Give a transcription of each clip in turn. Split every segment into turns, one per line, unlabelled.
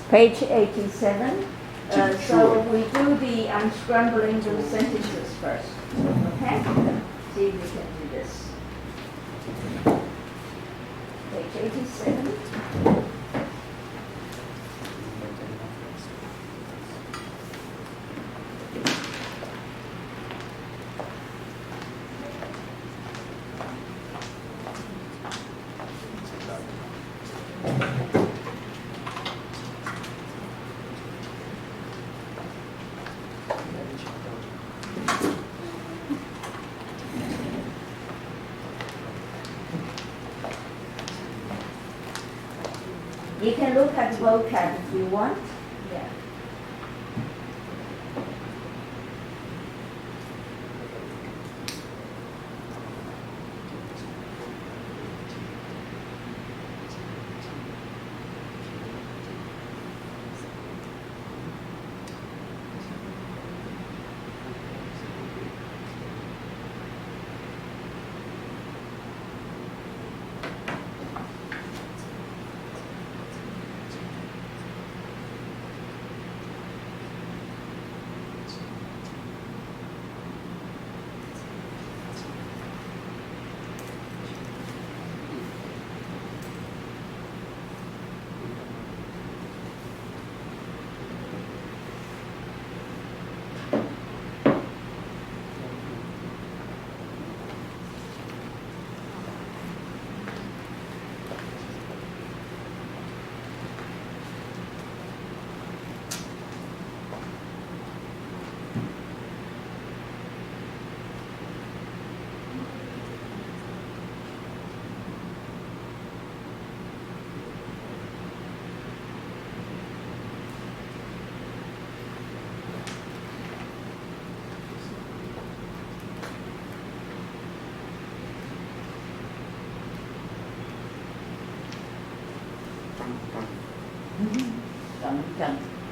Page 87. So we do the unscrambling those sentences first. Okay? See if we can do this. Page 87. You can look at vocab if you want. Yeah.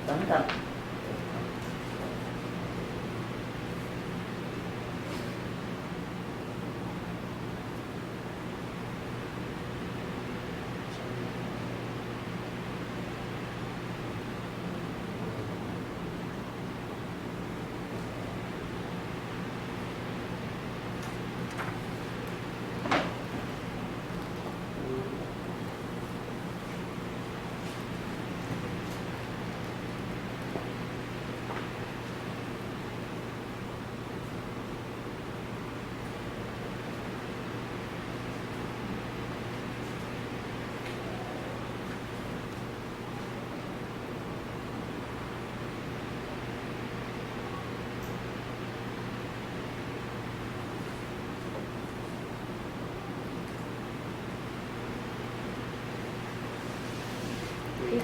等等。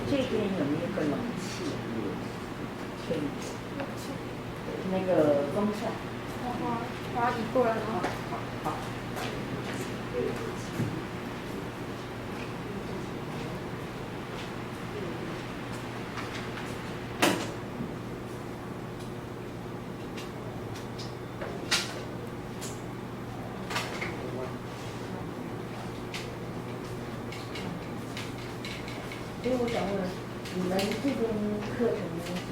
这边有没有个冷气？吹那个风扇。
把移过来了。
好。所以我想问，你们这边课程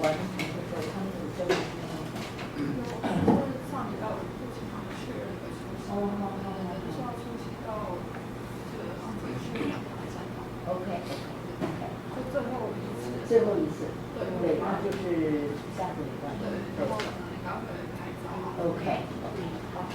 完成的时候，他们有交流吗？
就是上礼拜我不经常确认的出席，就是要出席到这个航天去参访。
OK，
就最后一次。
最后一次。
对，
那就是下个礼拜。
对，然后可能要回来拍照。
OK， 好。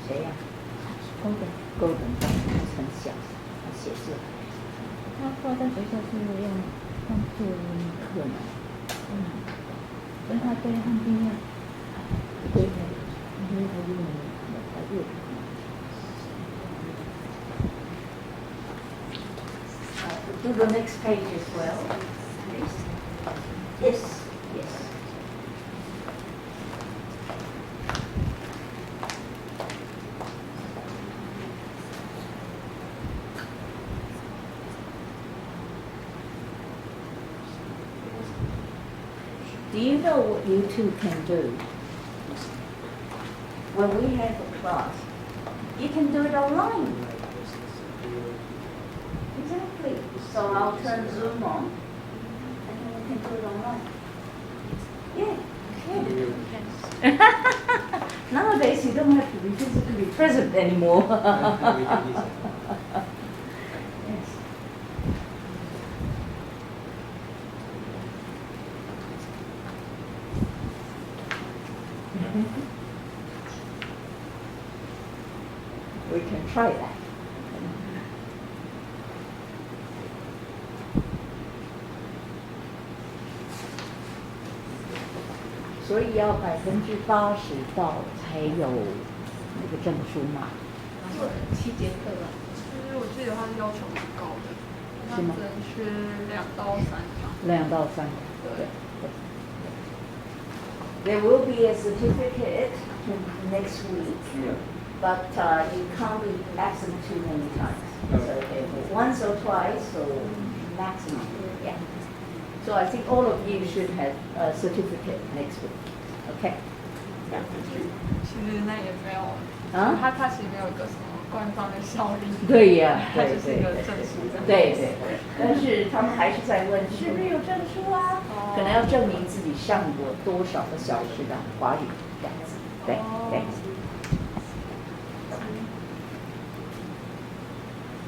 谁呀？Golden，很小，写字。他说在学校是用当作可能，所以他对汉兵啊，对，因为他用他用。Do the next page as well, please. Yes, yes. Do you know what you two can do? When we have a class, you can do it online. Exactly. So I'll turn Zoom on, and then we can do it online. Yeah. Nowadays, you don't have to be physically present anymore. Yes. We can try that. So 所以要80%到才有那个证书嘛。
对，7节课啊。其实我记得他是要求蛮高的，他只能学2到3堂。
2到3堂。
对。
There will be a certificate next week, but you can't be absent too many times. So once or twice, or maximum. Yeah. So I think all of you should have a certificate next week. Okay. Yeah.
其实那也没有
啊，
他其实没有一个什么官方的效力。
对呀，
它
对
就是一个证书这样。
对对，但是他们还是在问是不是有证书啊？可能要证明自己上过多少个小时的华语这样子。对对。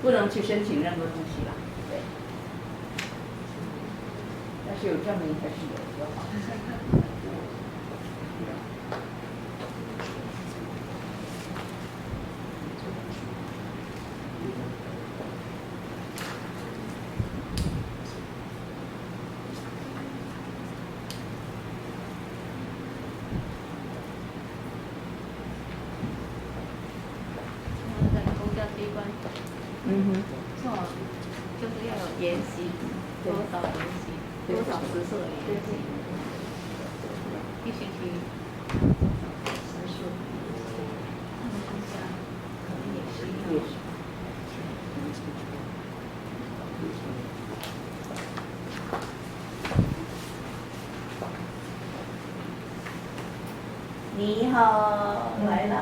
不能去申请任何东西啦。对。但是有证明还是有就好。
就是要有研习，多少研习，多少时数的研习，一学期时数，他们好像可能也是一样。
你好，来了。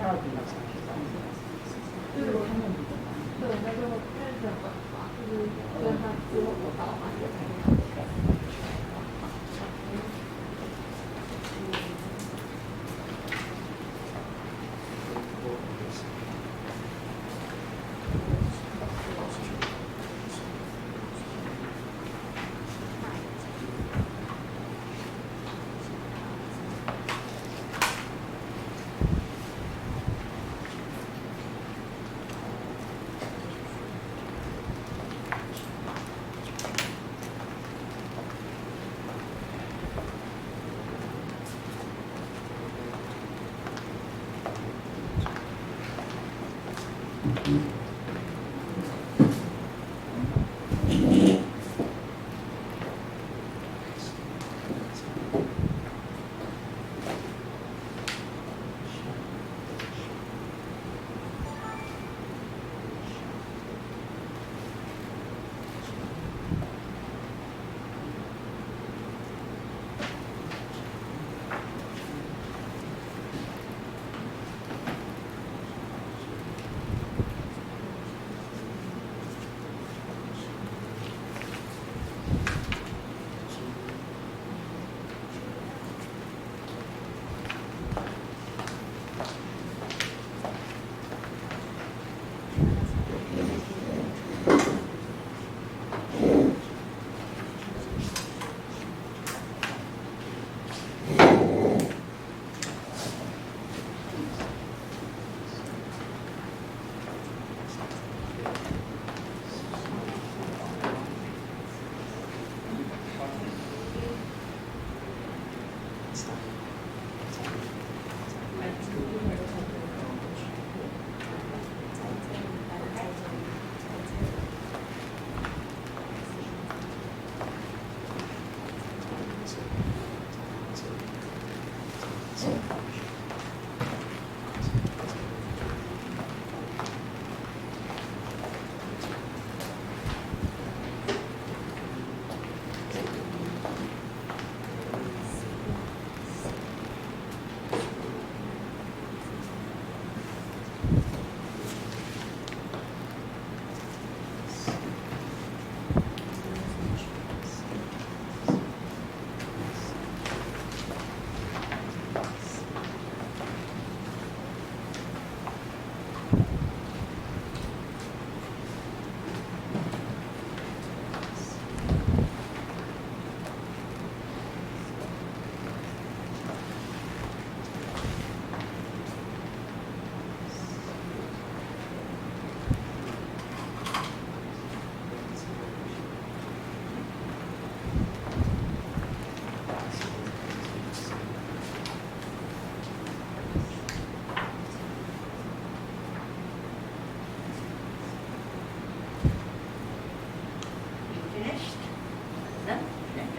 到底要上去上去，就是他们比较难。
对，那就认证本嘛，就是跟他之后我到嘛，也才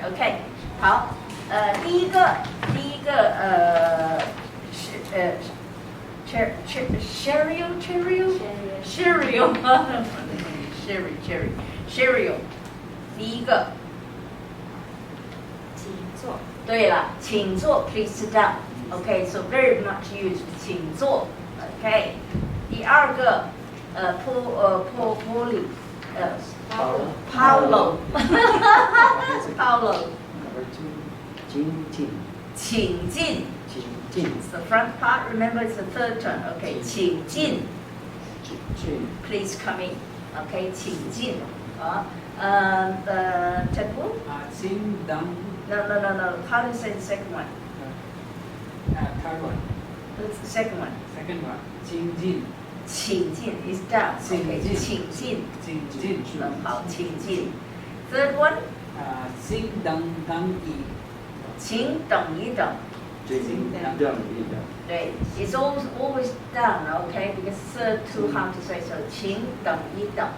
OK， 好，第一个cereal，第一个，
请坐。
对了，请坐 ，please sit down。OK， so very much used， 请坐。OK， 第二个，Paulo，
Number 2， 请进。
请进。
请进。
It's the front part. Remember, it's the third turn. Okay, 请进。
请进。
Please come in. Okay, 请进。Temple?
请等。
No. How do you say the second one?
Third one.
What's the second one?
Second one. 请进。
请进 is down. Okay, 请进。
请进。
好，请进。Third one?
请等一。
请等一等。对 it's always down, okay? Because third too hard to say, so 请等一等。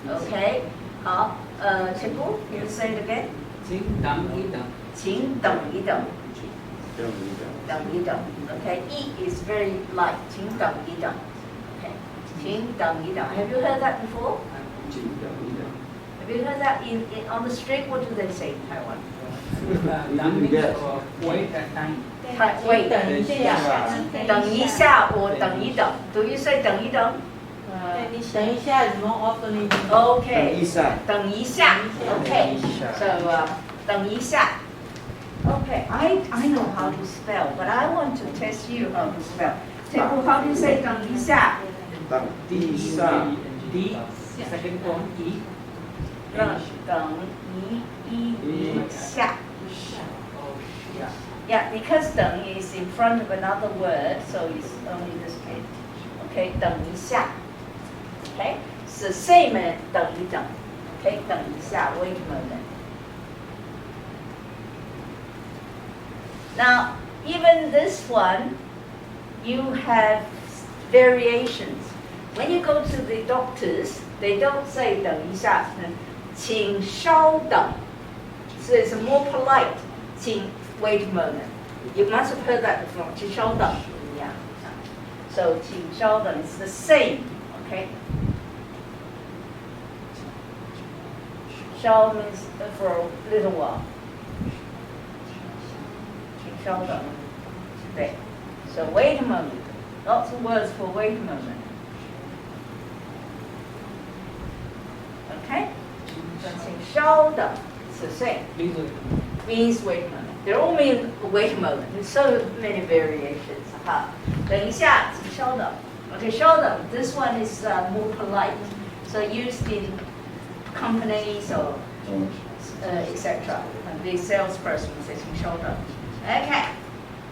Okay, 好，Temple, can you say it again?
请等一等。
请等一等。等一等。Okay, E is very light. 请等一等。Okay, 请等一等。Have you heard that before? Have you heard that in on the street? What do they say in Taiwan?
Done means wait a time.
Wait,
等一下，
等一下，我等一等。Do you say 等一等
等一下is more often.
？Okay.
下，
等一下。Okay. So 等一下。Okay. I know how to spell, but I want to test you how to spell. Temple, how do you say 等一下？
等一下，
D, second form E.
等一下。
Oh, yeah.
Yeah, because 等 is in front of another word, so it's only this case. Okay, 等一下。Okay, it's the same as 等一等。Okay, 等一下 wait a moment. Now, even this one, you have variations. When you go to the doctors, they don't say 等一下，请稍等. So it's more polite. 请 wait a moment. You must have heard that before. 请稍等. Yeah. So 请稍等 is the same. Okay. 稍 means for a little while. 请稍等. Okay. So wait a moment. Lots of words for wait a moment. Okay. So 请稍等 it's the same.
Please wait.
Means wait a moment. They all mean wait a moment. There's so many variations. 等一下，请稍等. Okay, 稍等. This one is more polite. So used in companies or etc. And the salesperson says 请稍等. Okay.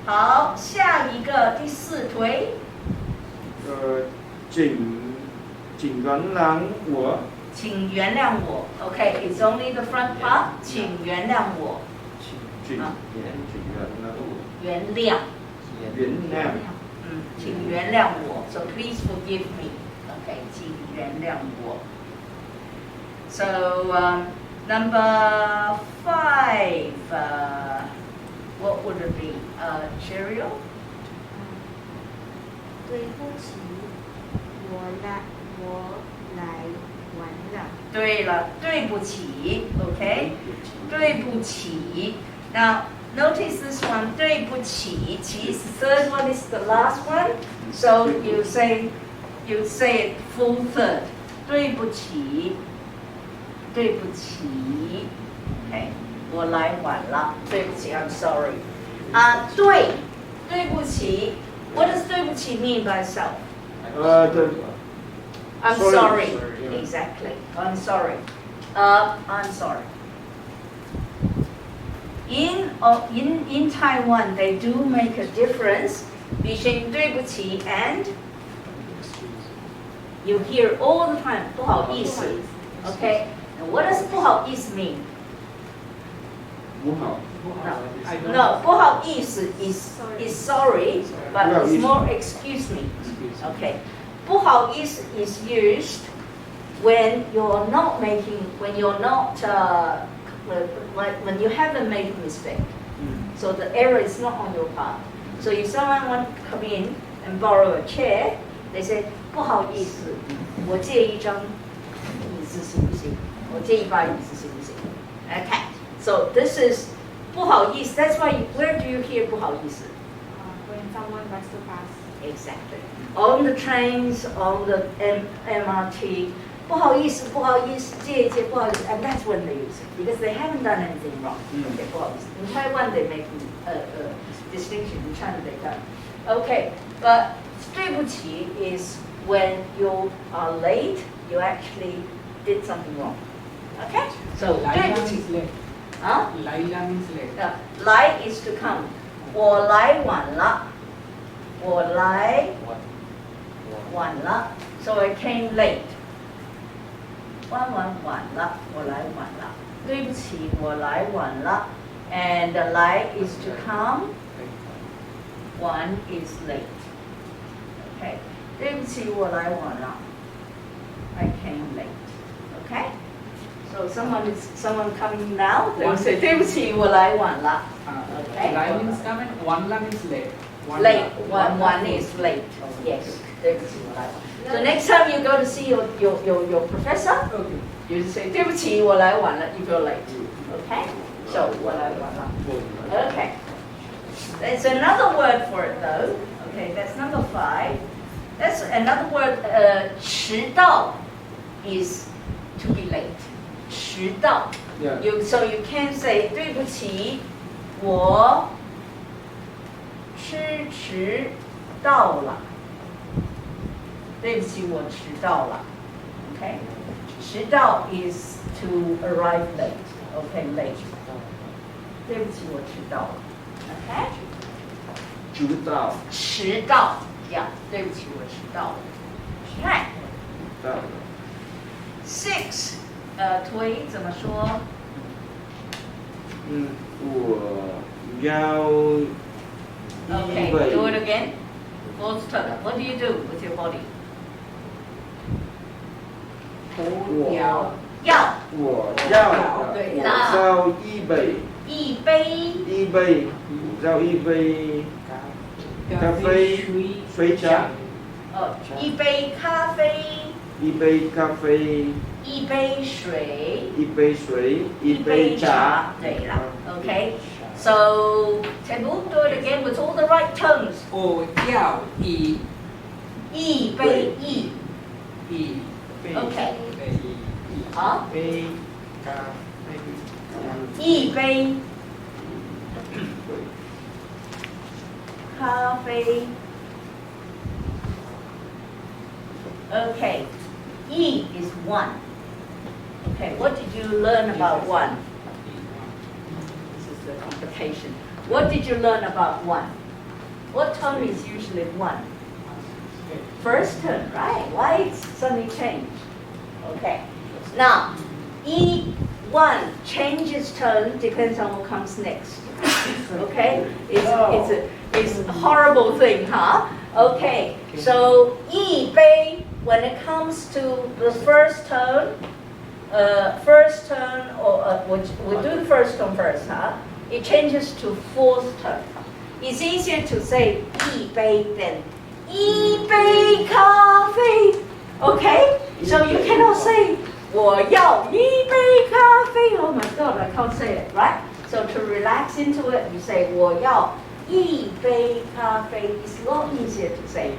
好，下一个第四推。
请原谅我。
请原谅我. Okay, it's only the front part. 请原谅我.
请
原谅. 请原谅我. So please forgive me. Okay, 请原谅我. So number 5, what would it be? Cheerio?
对不起，我来晚了。
对了，对不起. Okay, 对不起. Now notice this one, 对不起. 起 is the third one, is the last one. So you say it full third. 对不起，对不起. Okay, 我来晚了，对不起, I'm sorry. 对不起. What does 对不起 mean by itself?
对
I'm
Sorry.
sorry.
Yeah.
Exactly. I'm sorry. I'm sorry. In Taiwan, they do make a difference between 对不起 and you hear all the time 不好意思. Okay. And what does 不好意思 mean?
不好。
I don't
No, 不好意思 is sorry, but it's more excuse me.
Excuse me.
Okay. 不好意思 is used when you're not when you haven't made a mistake. So the error is not on your part. So if someone wants to come in and borrow a chair, they say 不好意思，我借一张椅子行不行？我借一把椅子行不行？ Okay. So this is 不好意思. That's why where do you hear 不好意思?
When someone wants to pass.
Exactly. On the trains, on the MRT, 不好意思, 不好意思, 借一借, 不好意思, and that's when they use it because they haven't done anything wrong. Okay, 不好意思. In Taiwan, they make a distinction. In China, they don't. Okay, but 对不起 is when you are late, you actually did something wrong. Okay, so 对不起.
Laila means late.
Huh?
Laila means late.
来 is to come. 我来晚了. 我来晚了. So I came late. 晚了. 我来晚了. 对不起，我来晚了. And 来 is to come. 晚 is late. Okay. 对不起，我来晚了. I came late. Okay. So someone coming now, they will say 对不起，我来晚了. Okay.
Lai means come and wanla means late.
Late. One is late. Yes. 对不起，我来晚了. So next time you go to see your professor,
Okay.
you say 对不起，我来晚了 if you're late. Okay? So, 我来完了. Okay. There's another word for it though. Okay, that's number 5. That's another word. 迟到 is to be late. 迟到.
Yeah.
So you can say 对不起，我迟到了。对不起，我迟到了。Okay. 迟到 is to arrive late. Okay, late. 对不起，我迟到了。Okay.
知道。
迟到 ，yeah， 对不起，我迟到了。Right.
到了。
6，推怎么说？
我要
Okay, do it again. Full stop. What do you do with your body?
我
要对
我要一杯我要一杯咖啡水茶
一杯咖啡，
一杯咖啡
一杯水，
一杯水一杯茶
对了 ，Okay. So, Tebu, do it again with all the right tones.
我要一
杯
杯
Okay. 好，
杯咖啡
一杯咖啡。Okay, E is 1. Okay, what did you learn about 1? This is the complication. What did you learn about 1? What tone is usually 1? First tone, right? Why it's suddenly changed? Okay. Now, E1 changes tone depends on what comes next. Okay? It's a horrible thing, huh? Okay. So, E, Bei, when it comes to the first tone, or we'll do the first tone first, huh? It changes to fourth tone. It's easier to say 一杯 than 一杯咖啡. Okay? So you cannot say 我要一杯咖啡. Oh my God, I can't say it, right? So to relax into it, you say 我要一杯咖啡. It's a lot easier to say.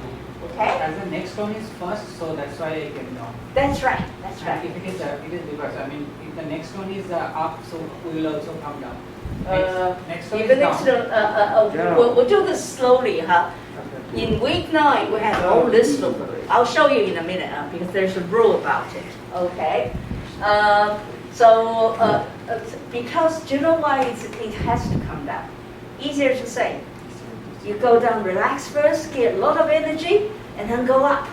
Okay?
As the next tone is first, so that's why I can know.
That's right. That's right.
If it is reverse. I mean, if the next one is up, so we will also come down. Next one
If
is
the next
down.
we'll do this slowly, huh? In week 9, we have a whole list of. I'll show you in a minute, because there's a rule about it. Okay. Because do you know why it has to come down? Easier to say. You go down, relax first, get a lot of energy, and then go up.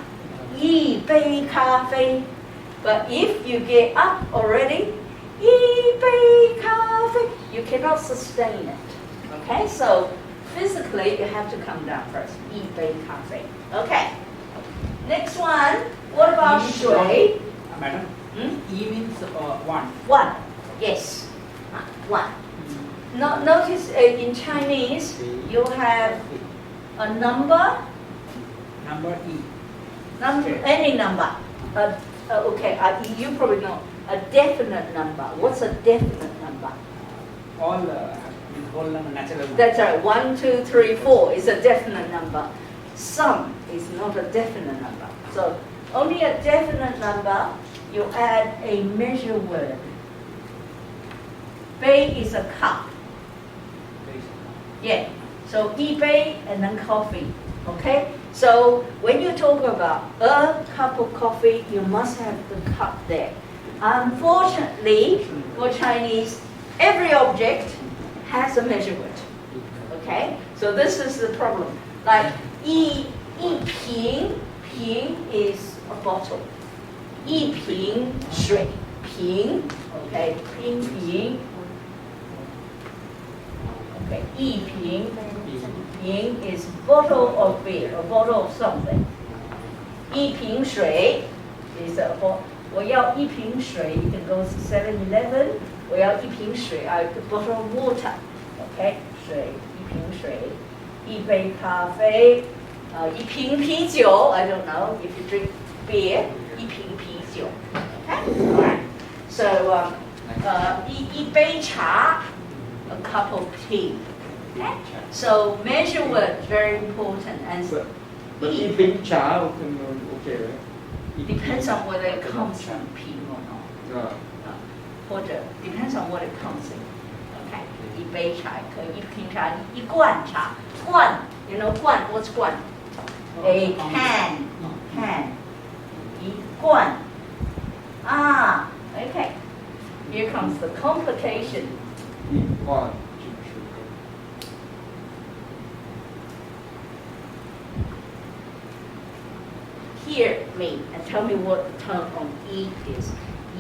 一杯咖啡. But if you get up already, 一杯咖啡, you cannot sustain it. Okay, so physically you have to come down first. 一杯咖啡. Okay. Next one. What about 水?
Madam, E means 1.
1. Yes. 1. Notice in Chinese you have a number.
Number E.
Any number. Okay, you probably know a definite number. What's a definite number?
All whole number, natural number.
That's right. 1, 2, 3, 4 is a definite number. Some is not a definite number. So only a definite number, you add a measure word. Bei is a cup. Yeah. So 一杯 and then coffee. Okay? So when you talk about a cup of coffee, you must have the cup there. Unfortunately, for Chinese, every object has a measure word. Okay? So this is the problem. Like 一瓶 is a bottle. 一瓶水 瓶 okay, 瓶 okay, 一瓶 is bottle of beer, a bottle of something. 一瓶水 is a bottle. 我要一瓶水 you can go to 7-Eleven. 我要一瓶水 a bottle of water. Okay, 水一瓶水一杯咖啡一瓶啤酒 I don't know if you drink beer 一瓶啤酒 Okay, alright. So 一杯茶 a cup of tea. Okay? So measure word very important and
But
E.
一瓶茶 OK 了。
depends on whether it comes from 瓶 or not.
啊，
或者 depends on what it comes in. Okay, 一杯茶可以，一瓶茶，一罐茶，罐 you know 罐 what's 罐 ？A can 一罐啊 okay here comes the complication.
一罐进去。
Hear me and tell me what the tone on E is.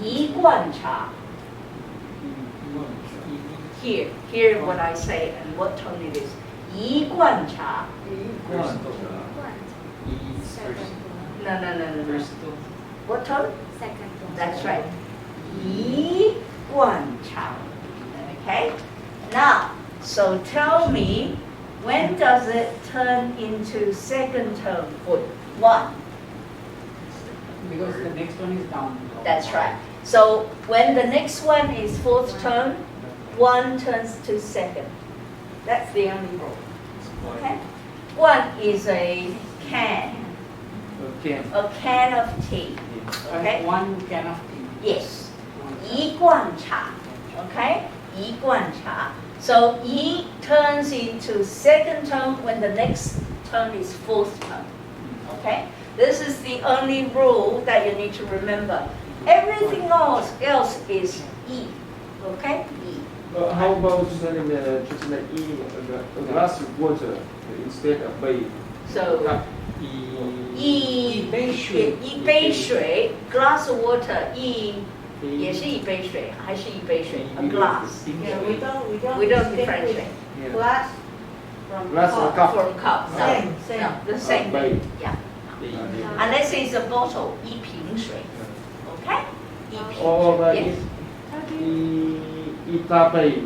一罐茶 hear what I say and what tone it is. 一罐茶 No. What tone?
Second one.
That's right. 一罐茶 Okay? Now, so tell me, when does it turn into second tone for one?
Because the next one is down.
That's right. So when the next one is fourth tone, one turns to second. That's the only rule. Okay? One is a can of tea. Okay?
One can of tea.
Yes. 一罐茶. Okay? 一罐茶. So 一 turns into second tone when the next tone is fourth tone. Okay? This is the only rule that you need to remember. Everything else is E. Okay? E.
How about 就是那个a glass of water instead of 杯
So
一杯水
一杯水 glass of water 也是一杯水还是一杯水 a glass.
Yeah, we don't
We don't
distinguish
differentiate.
Yeah.
glass from
Glass or cup.
From cup. No,
Same.
no, the same.
Bay.
Yeah. Unless it's a bottle 一瓶水 Okay? 一瓶
Or
水 Yes.
一大杯。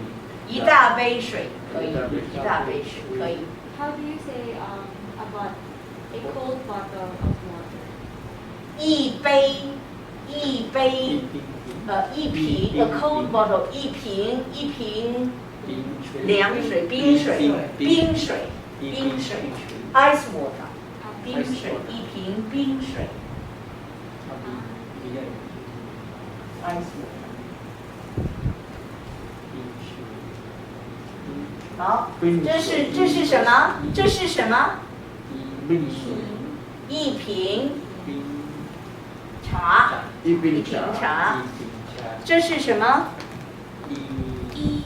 一大杯水可以，一大杯水可以。
How do you say about a cold bottle of water?
一瓶 a cold bottle 一瓶凉水冰水 ice water 冰水一瓶冰水 ice water 好，这是什么？这是什么？一瓶茶，
一瓶
一瓶茶。这是什么？
一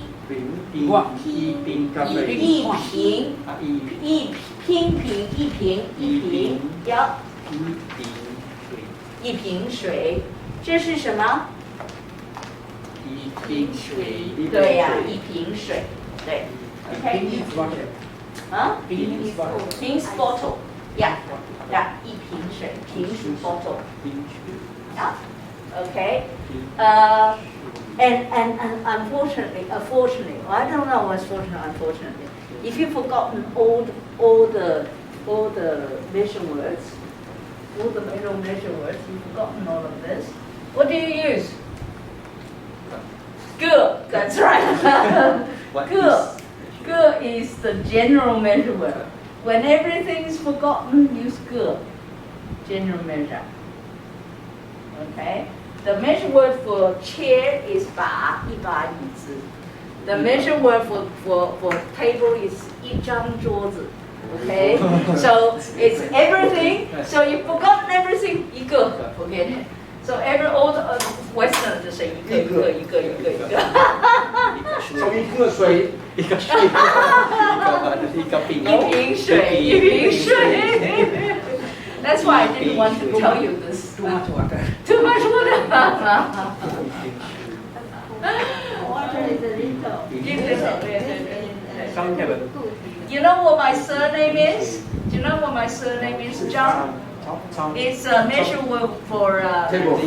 瓶咖啡。
一瓶呀，一瓶水。这是什么？对呀，一瓶水，对。
Pink
OK，
is water.
啊
Pink is water.
，pink bottle，呀呀，一瓶水，瓶水 bottle，呀，OK，and unfortunately, well, I don't know what's fortunate, unfortunately, if you've forgotten all the measure words, you've forgotten all of this, what do you use? Good, that's right. Good is the general measure word. When everything's forgotten, use good. General measure. Okay? The measure word for chair is 把，一把椅子. The measure word for table is 一张桌子. Okay? So it's everything. So you've forgotten everything, 一个, forget it. So all the Western just say 一个。
从一个水，
一瓶水. That's why I didn't want to tell you this.
Too much water.
Too much water.
Water is a little.
You know what my surname is? Do you know what my surname is? Zhang. It's a measure word for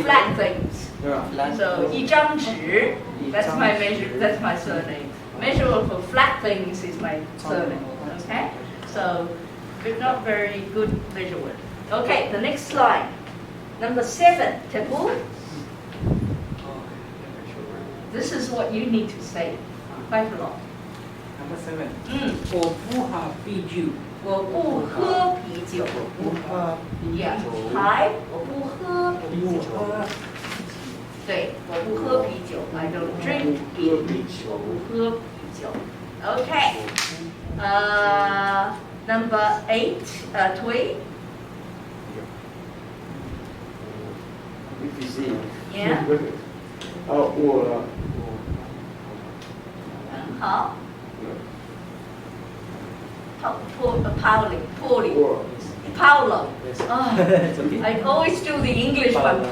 flat things.
对吧？
So 一张纸. That's my measure. That's my surname. Measure word for flat things is my surname. Okay. So, but not very good measure word. Okay. The next line. Number 7. Tepu. This is what you need to say quite a lot.
number 7.
嗯，
我不喝啤酒。
我不喝啤酒。
不喝啤
Yeah，
酒，
还我不喝啤
不
酒。
喝
对，我不喝啤酒。I don't drink
喝
beer。
啤酒，
不喝啤酒。Okay. Number 8. Tui.
Easy.
Yeah.
我
很好。Paulo. Oh,
It's okay.
I always do the English one.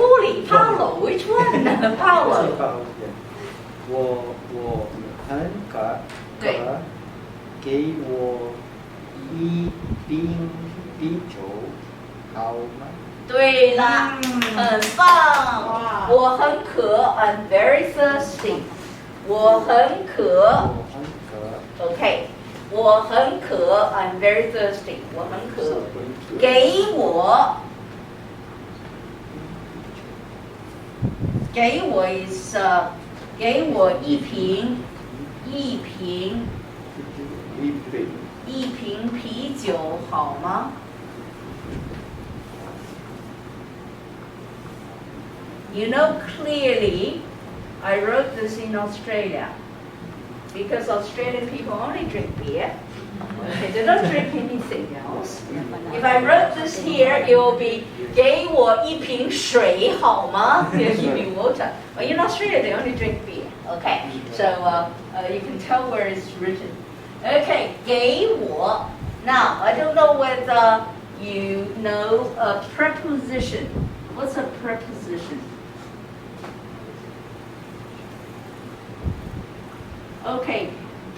Paulo. Which one? Paulo.
我很渴，
对
给我一瓶啤酒好吗？
对啦，很棒。我很渴。I'm very thirsty. 我很渴。
我很渴，
OK. 我很渴。I'm very thirsty. 我很渴。给我。给我 is 给我一瓶啤酒好吗？ You know clearly, I wrote this in Australia because Australian people only drink beer. Okay, they don't drink anything else. If I wrote this here, it will be 给我一瓶水好吗? They'll give me water. But in Australia, they only drink beer. Okay, so you can tell where it's written. Okay, 给我. Now, I don't know whether you know a preposition. What's a preposition? Okay,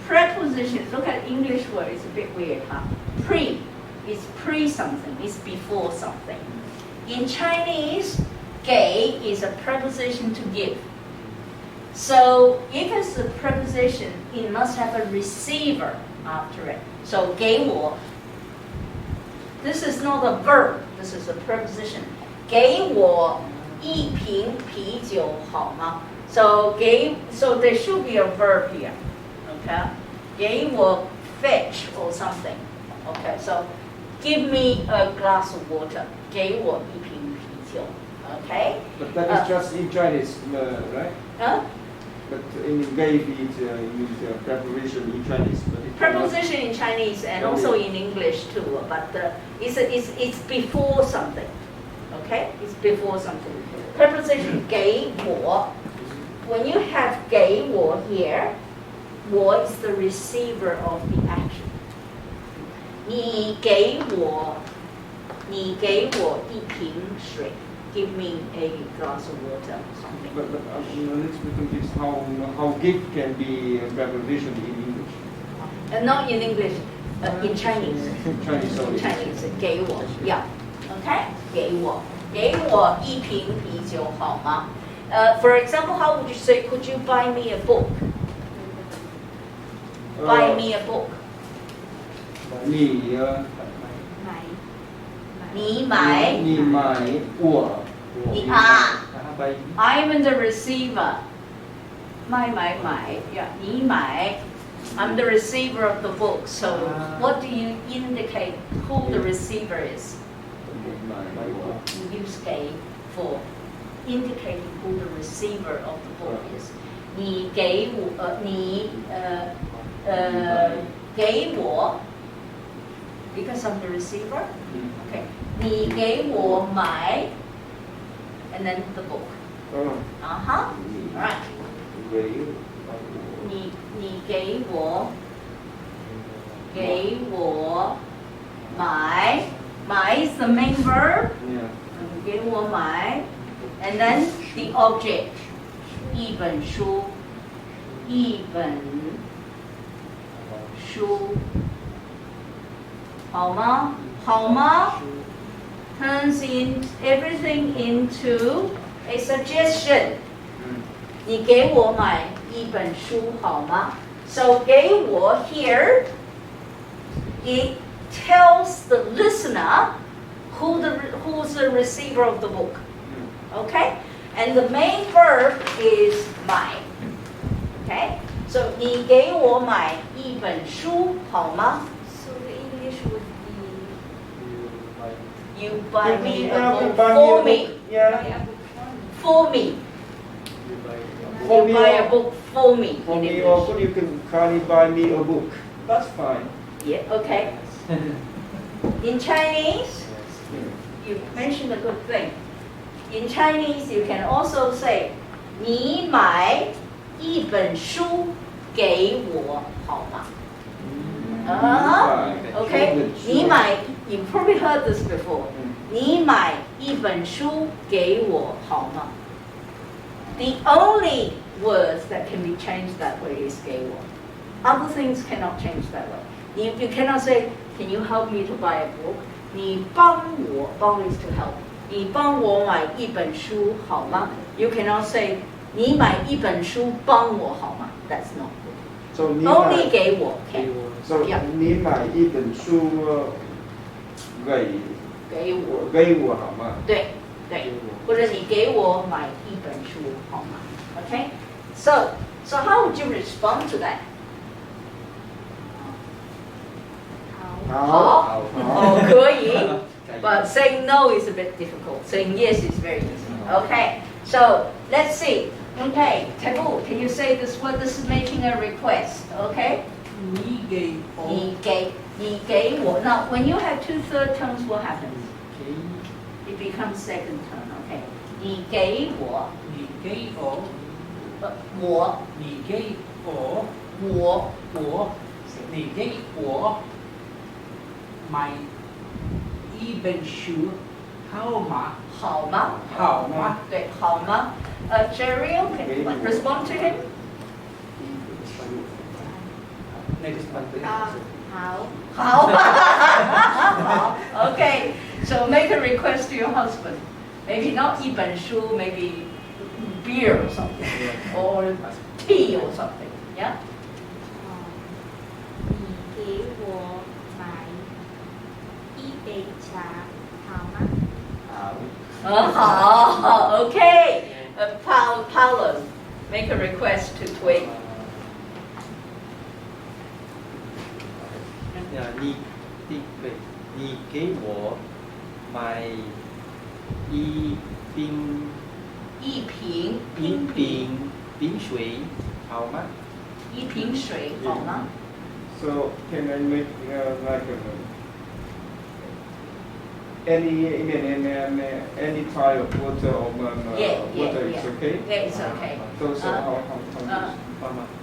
prepositions. Look at English word. It's a bit weird, huh? Pre is pre something. It's before something. In Chinese, 给 is a preposition to give. So if it's a preposition, it must have a receiver after it. So 给我. This is not a verb. This is a preposition. 给我一瓶啤酒好吗? So there should be a verb here. Okay? 给我 fetch or something. Okay, so give me a glass of water. 给我一瓶啤酒. Okay?
But that is just in Chinese, right?
Huh?
But in gave it use preparation in Chinese. But it
Preposition in Chinese and also in English too, but it's before something. Okay? It's before something. Preposition 给我. When you have 给我 here, 我 is the receiver of the action. 你给我一瓶水. Give me a glass of water or something.
But I'm a little bit confused how give can be a preposition in English.
Not in English, in Chinese.
Chinese only.
Chinese 给我 yeah. Okay? 给我一瓶啤酒好吗? For example, how would you say, could you buy me a book? Buy me a book. 你买
我
I'm the receiver. 买 yeah, 你买 I'm the receiver of the book. So what do you indicate who the receiver is? You use 给 for indicating who the receiver of the book is. 你给我 because I'm the receiver. Okay. 你给我买 and then the book. Uh-huh. All right. 你给我买 is the main verb.
Yeah.
你给我买 and then the object. 一本书好吗 turns in everything into a suggestion. 你给我买一本书好吗? So 给我 here, it tells the listener who's the receiver of the book. Okay? And the main verb is 买. Okay? So 你给我买一本书好吗
So the English would be？You
buy me a
Yeah,
book
buy
for
me
me.
a book. Yeah.
buy a book for me.
For me.
For
You
me
buy a
or-
book for me.
For
in
me,
English.
or you can kindly buy me a book. That's fine.
Yeah, okay. In Chinese, you mentioned a good thing. In Chinese, you can also say, 你买一本书给我好吗 Okay, 你买 you probably heard this before. 你买一本书给我好吗 The only words that can be changed that way is 给我 Other things cannot change that way. You cannot say, can you help me to buy a book? 你帮我 帮 is to help. 你帮我买一本书好吗 You cannot say, 你买一本书帮我好吗 That's not good.
So 你
Only
买
给我 can.
So
Yeah.
你买一本书给我好吗？
对对，或者你给我买一本书好吗 Okay? So how would you respond to that? 好可以 But saying no is a bit difficult. Saying yes is very easy. Okay, so let's see. Okay, Tabu, can you say this word? This is making a request. Okay?
你给
你给我 Now, when you have two third tones, what happens? It becomes second tone. Okay. 你给我
买一本书好吗？
好吗？
好吗？
对，好吗？Cheryl, can you respond to him?
Next one.
好。
好 Okay, so make a request to your husband. Maybe not 一本书, maybe beer or something, or tea or something. Yeah.
你给我买一杯茶好吗？
好 Okay. Paulo, make a request to Twig.
你给我买一瓶
一瓶
冰水好吗？
一瓶水好吗？
So can I make like any type of water or water is okay?
Yeah, it's okay.
So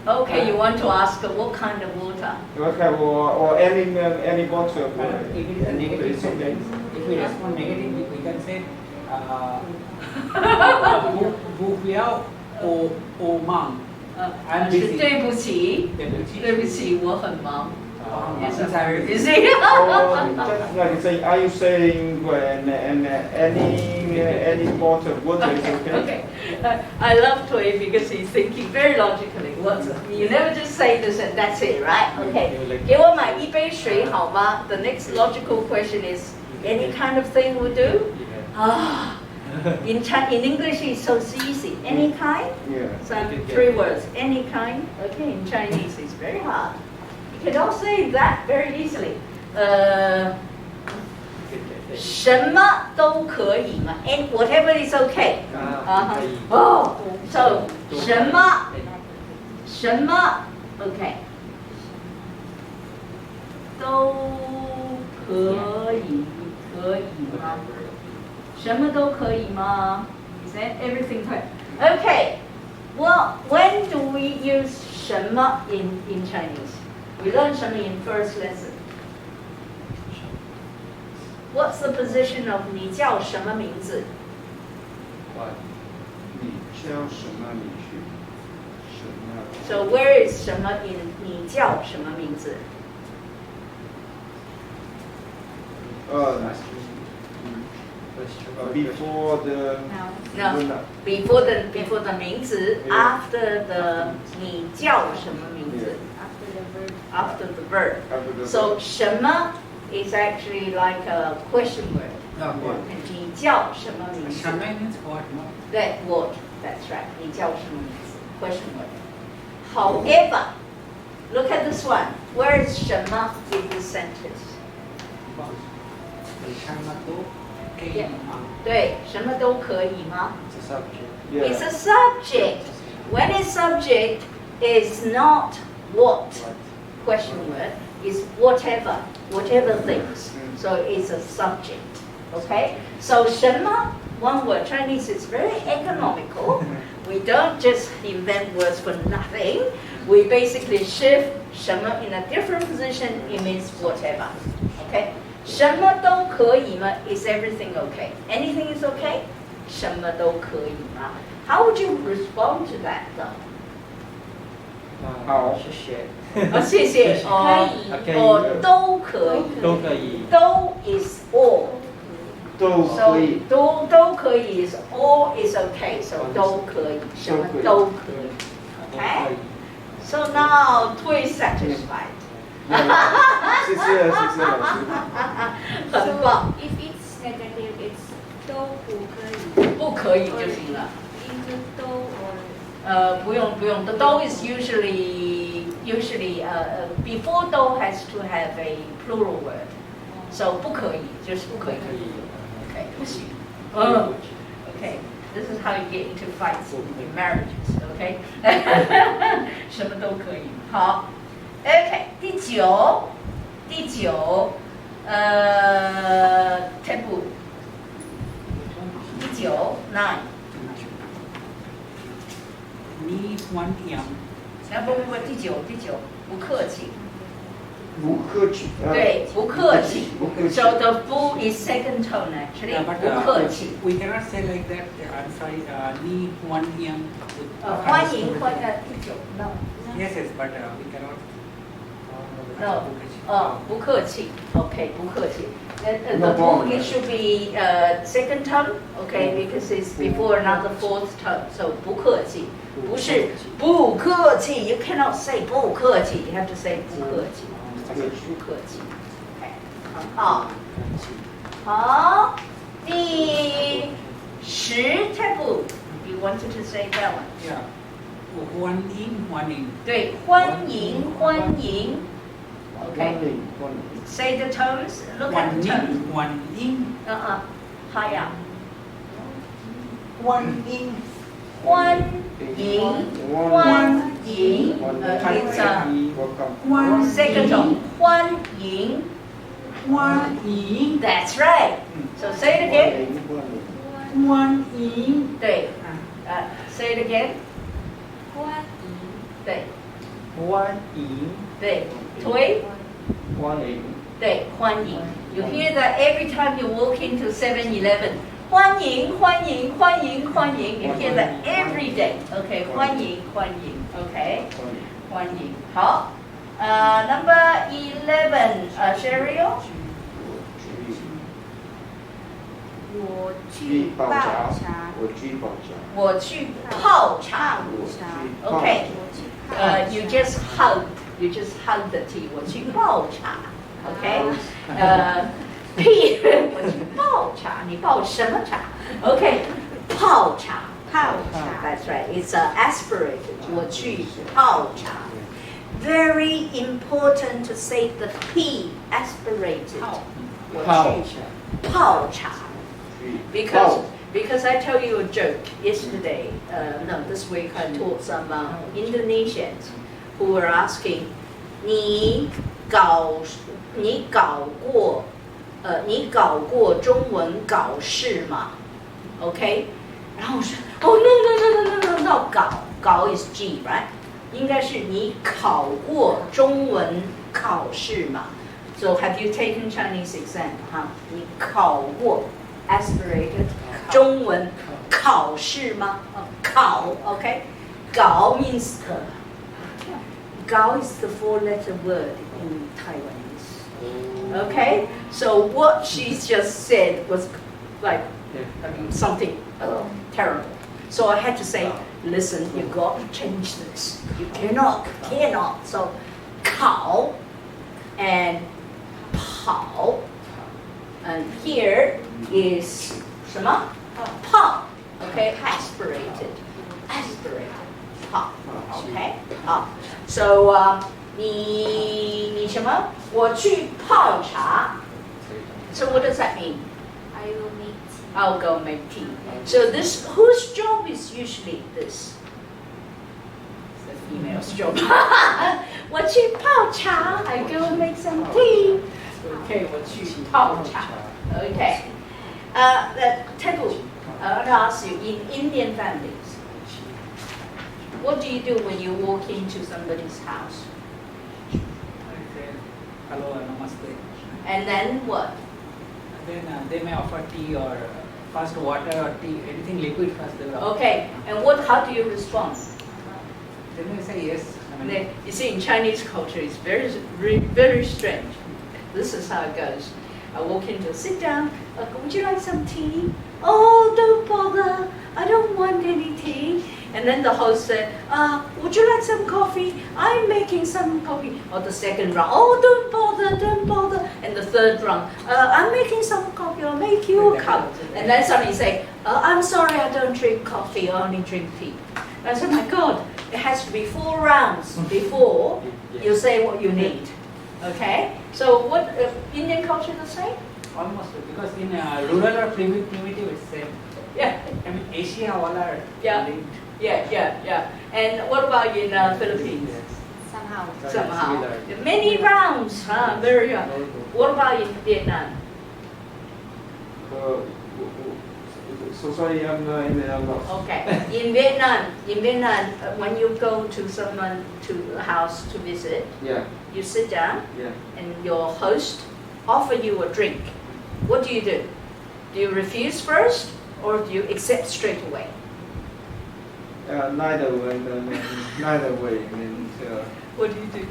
Okay, you want to ask what kind of water?
okay, or any bottle of water.
If it is a negative sentence, if we respond negative, we can say, 不要我忙。I'm busy.
对不起，
对不起。
对不起，我很忙。Yes, I'm very
Sorry.
busy.
Like you say, are you saying when any bottle of water is okay?
Okay. I love Toy because he's thinking very logically. You never just say this and that's it, right? Okay. 给我买一杯水好吗 The next logical question is, any kind of thing will do? In English it's so easy. Any kind?
Yeah.
So 3 words. Any kind? Okay, in Chinese it's very hard. You can all say that very easily. 什么都可以吗 And whatever is okay. Oh, so 什么 okay. 都可以吗？什么都可以吗 Is that everything correct? Okay. Well, when do we use 什么 in Chinese? We learned 什么 in first lesson. What's the position of 你叫什么名字?
你叫什么名字？什么？
So where is 什么 in 你叫什么名字?
Before the
No. Before the 名字 after the 你叫什么名字? After the verb. So 什么 is actually like a question word. 你叫什么名字?
Shama means what?
That what? That's right. 你叫什么名字? Question word. However, look at this one. Where is 什么 in this sentence?
什么都可以吗？
对，什么都可以吗？
It's a subject.
Yeah.
It's a subject. When it's subject, it's not what question word, it's whatever things. So it's a subject. Okay? So 什么 one word. Chinese is very economical. We don't just invent words for nothing. We basically shift 什么 in a different position. It means whatever. Okay? 什么都可以吗 is everything okay? Anything is okay? 什么都可以吗 How would you respond to that though?
好
谢谢。
哦，谢谢。哦，
可以
哦，都可以。
都可以。
都 is all.
都
So
可以。
都可以 is all is okay. So 都可以，什么都可以。Okay. So now 最 satisfied.
谢谢老师。
很棒。
If it's negative, it's 都不可以。
不可以就行了。
Into 都 or
不用。The do is usually before do has to have a plural word. So 不可以就是不可以。Okay, 不行。Okay. This is how you get into fights in marriages. Okay. 什么都可以。好。Okay. 第九。Taboo. 第九 9.
你欢迎。
不，第九，不客气。
不客气。
对，不客气。
不客气。
So the bu is second tone actually.
Yeah, but
不客气。
we cannot say like that. I'm sorry. 你欢迎。
欢迎第九 no
Yes, but we cannot.
no 不客气 OK 不客气
No
the bu
problem.
it should be second tone okay because it's before another fourth tone so 不客气不是不客气 you cannot say 不客气 you have to say 不客气不客气 OK 很好好第10 taboo you wanted to say that one
Yeah. 欢迎。
对欢迎Okay. Say the tones. Look at the tones.
欢迎。
higher.
欢迎。
欢迎 it's a second tone. 欢迎
欢迎。
That's right. So say it again.
欢迎。
对say it again.
欢
对
欢迎。
对推
欢迎。
对欢迎 You hear that every time you walk into 7-Eleven. 欢迎 You hear that every day. Okay, 欢迎 Okay, 欢迎好number 11 Cheryl.
我去泡茶。
我去泡茶 Okay, you just hug the tea. 我去泡茶 Okay, P 我去泡茶你泡什么茶 Okay, 泡茶 That's right, it's aspirated. 我去泡茶 Very important to say the P aspirated. 我去泡茶 Because I tell you a joke yesterday, no, this week I taught some Indonesians who were asking, 你搞过中文考试吗 ？OK， 然后我说，哦 no， 搞 is G right， 应该是你考过中文考试吗 ？So have you taken Chinese exam？ 哈，你考过 aspirated 中文考试吗？考 OK， 搞 means Gao is the 4-letter word in Taiwanese. Okay, so what she just said was like something terrible. So I had to say, listen, you got to change this. You cannot. So, 考 and 跑 and here is 什么？泡 Okay, aspirated. 泡，OK， 好，so 你什么？我去泡茶。So what does that mean?
I will make tea.
I'll go make tea. So this, whose job is usually this? It's the female's job. 我去泡茶 I go make some tea. Okay, 我去泡茶 Okay. Tebu, I want to ask you, in Indian families, what do you do when you walk into somebody's house?
I say hello and namaste.
And then what?
And then they may offer tea or first water or tea, anything liquid first they will offer.
Okay, and what? How do you respond?
They may say yes. I mean,
You see, in Chinese culture, it's very strange. This is how it goes. I walk in to sit down. Would you like some tea? Oh, don't bother. I don't want any tea. And then the host said, would you like some coffee? I'm making some coffee. Or the second round, oh, don't bother, don't bother. And the third round, I'm making some coffee. I'll make you a cup. And then somebody say, I'm sorry, I don't drink coffee. I only drink tea. And I said, my God, it has to be 4 rounds before you say what you need. Okay? So what, Indian culture the same?
almost because in rural or primitive it's same.
Yeah.
I mean Asia all are
Yeah.
linked.
Yeah. And what about in Philippines?
Somehow.
Somehow.
Similar.
Many rounds, very young. What about in Vietnam?
So sorry, I'm lost.
Okay. In Vietnam, when you go to someone to a house to visit,
Yeah,
you sit down
yeah.
and your host offer you a drink. What do? Do you refuse first or do you accept straight away?
Neither way. Neither way. I mean,
What do you do?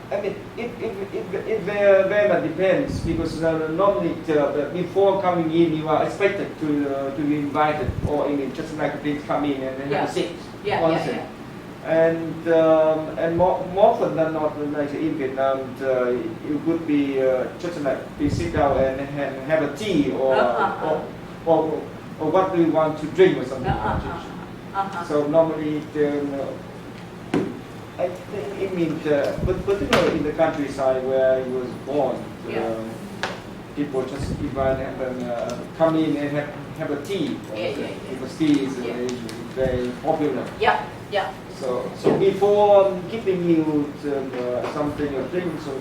I mean, it very much depends because normally before coming in you are expected to be invited or I mean, just like please come in and have
Yeah.
a seat.
Yeah.
Onsen. And more often than not, like in Vietnam, you could be just like we sit down and have a tea or what do you want to drink or something. So normally, I think it means, but particularly in the countryside where I was born, people just invite and come in and have a tea. Because tea is very popular.
Yeah.
So before giving you something or drink, so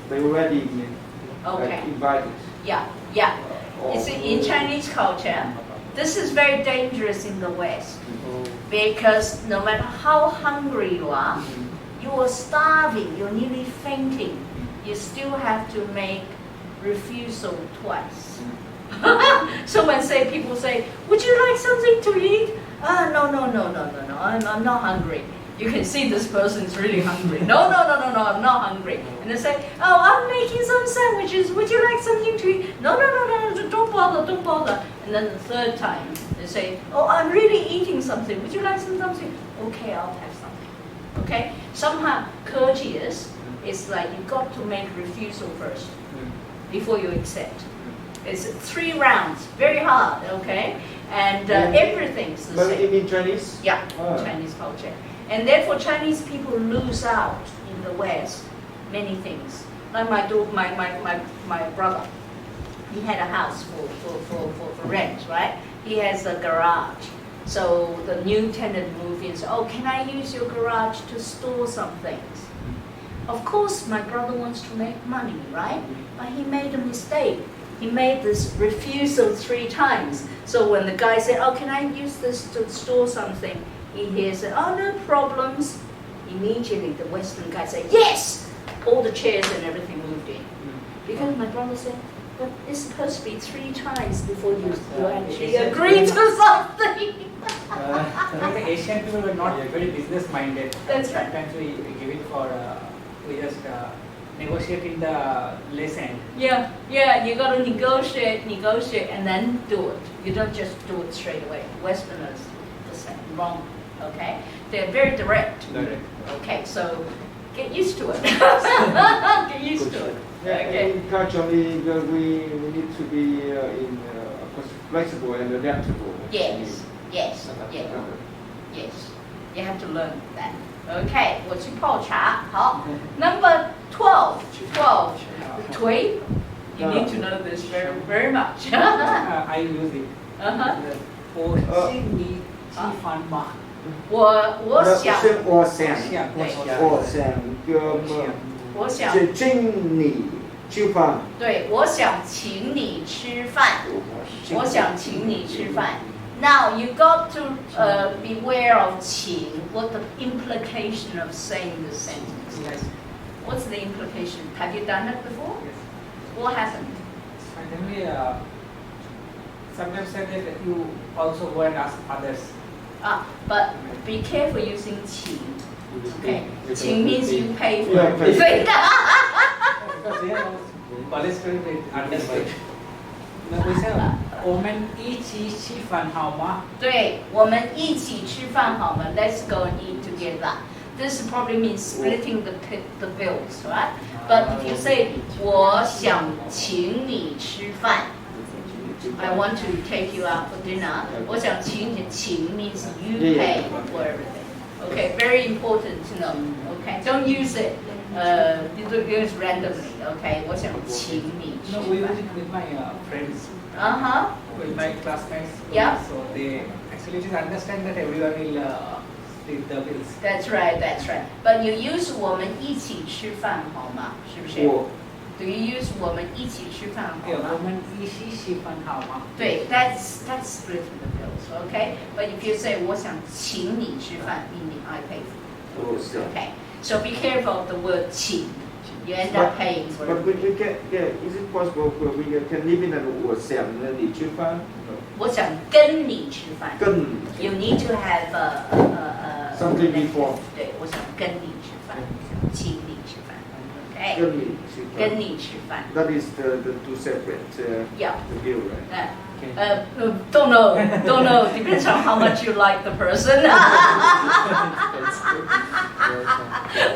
they already
Okay.
invited.
Yeah.
Or-
You see, in Chinese culture, this is very dangerous in the West because no matter how hungry you are, you are starving, you're nearly fainting, you still have to make refusal twice. So when people say, would you like something to eat? No, I'm not hungry. You can see this person is really hungry. No, I'm not hungry. And they say, oh, I'm making some sandwiches. Would you like something to eat? No, don't bother. And then the third time, they say, oh, I'm really eating something. Would you like something? Okay, I'll have something. Okay? Somehow, courteous is like you got to make refusal first before you accept. It's 3 rounds, very hard, okay? And everything's the
But
same.
in Chinese?
Yeah,
Ah.
Chinese culture. And therefore Chinese people lose out in the West many things. Like my brother, he had a house for rent, right? He has a garage. So the new tenant moved in, so, oh, can I use your garage to store some things? Of course my brother wants to make money, right? But he made a mistake. He made this refusal 3 times. So when the guy said, oh, can I use this to store something? He hears, oh, no problems. Immediately the Western guy said, yes! All the chairs and everything moved in. Because my brother said, but it's supposed to be 3 times before you actually agree to something.
Like the Asian people were not very business minded.
That's right.
Sometimes we give it for we just negotiating the less end.
Yeah, you got to negotiate, and then do it. You don't just do it straight away. Westerners, the same, wrong. Okay, they're very direct. Okay, so get used to it. Get used to it.
Yeah,
Okay.
and culturally, we need to be of course, flexible and adaptable.
Yes. Yes, you have to learn that. Okay, 我去泡茶。好，Number 12, 腿。You need to know this very much.
I use it.
Uh-huh.
我心里吃饭吗？
我想
我想
我想
请你吃饭。
对，我想请你吃饭。我想请你吃饭。Now you got to beware of 请. What the implication of saying the sentence?
Yes.
What's the implication? Have you done it before?
Yes.
What happened?
Finally, sometimes say that you also go and ask others.
But be careful using 请. Okay, 请 means you pay for
Yeah, pay.
everything.
Because they are college students they understood. Now we say 我们一起吃饭好吗？
对，我们一起吃饭好吗？ Let's go and eat together. This probably means splitting the bills, right? But if you say 我想请你吃饭 I want to take you out for dinner. 我想请你，请 means you pay for everything. Okay, very important to know. Okay, don't use it. You don't use randomly. Okay, 我想请你吃
No, we use
饭。
it with my friends, with my classmates.
Yeah.
So they actually just understand that everyone will split the bills.
That's right, that's right. But you use 我们一起吃饭好吗？是不是？Do you use 我们一起吃饭好
Yeah,
吗？
我们一起吃饭好吗？
对，that's splitting the bills, okay? But if you say 我想请你吃饭 meaning I pay for it. Okay, so be careful of the word 请. You end up paying for
But
it.
we can, is it possible we can live in a 我想你吃饭？
我想跟你吃饭。
跟
You need to have
Something before.
对，我想跟你吃饭，请你吃饭。Okay.
跟你吃饭。
跟你吃饭。
That is the two separate
Yeah.
the bill, right?
Don't know. Depends on how much you like the person.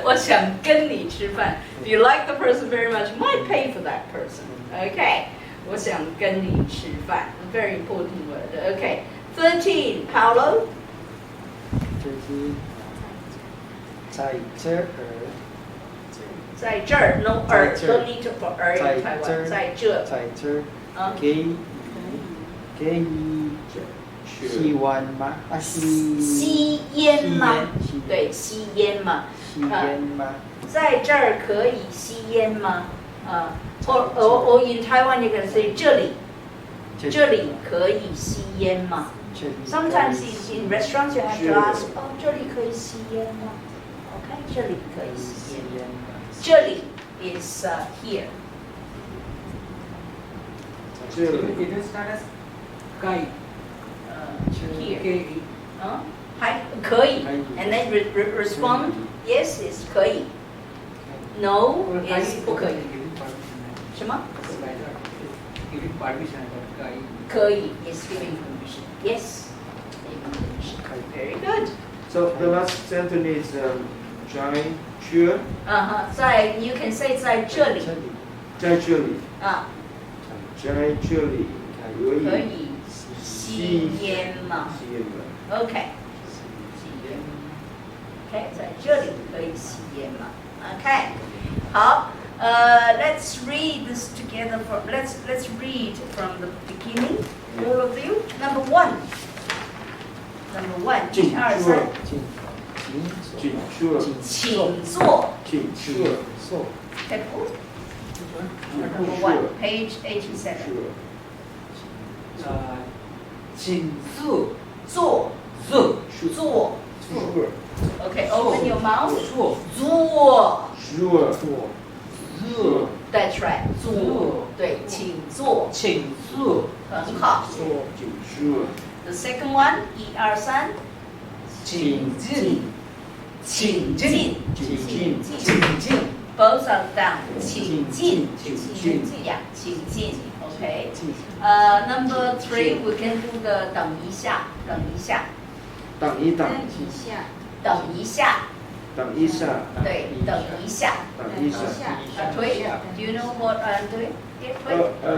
我想跟你吃饭。If you like the person very much, you might pay for that person. Okay. 我想跟你吃饭。A very important word. Okay. 13. Paolo.
就是在这儿，
在这儿 no
在这儿
don't need to for 儿 in
在
Taiwan
这儿
在这
在这儿
啊
给你吸完吗？
吸烟吗？
吸
对，吸烟嘛。
吸烟吗？
在这儿可以吸烟吗？or in Taiwan you can say 这里可以吸烟吗？
这里
Sometimes in restaurants you have to ask 这里可以吸烟吗？ Okay, 这里可以吸烟。
烟吗？
这里 is here.
这里
It will start as 可以
here.
K-E.
还可以
可以
and then respond yes is 可以 no is 不可以。什么？
Giving permission.
可以 is giving permission. Yes, giving permission. Very good.
So the last sentence is 在这
在 you can say 在这里
在这里
啊，
在这里
可以吸烟吗
吸烟吗？
？OK， 吸烟。OK， 在这里可以吸烟吗 ？OK， 好。Let's read this together. Let's read from the beginning. All of you. Number one.
请
1、2、3。
请坐
请坐。
请坐
Careful. Number 1, page 87.
请坐
坐。坐。Okay, open your mouth. 坐。
坐
That's right. 坐。对，请坐。
请坐
很好。
请坐
The second one, 1、2、3。
请进
请进。
请进
Both are down. 请进。
请进
Yeah, 请进。Okay. Number 3, we can do the 等一下。
等一下
等一下。对，等一下。推 Do you know what I'm doing? 推。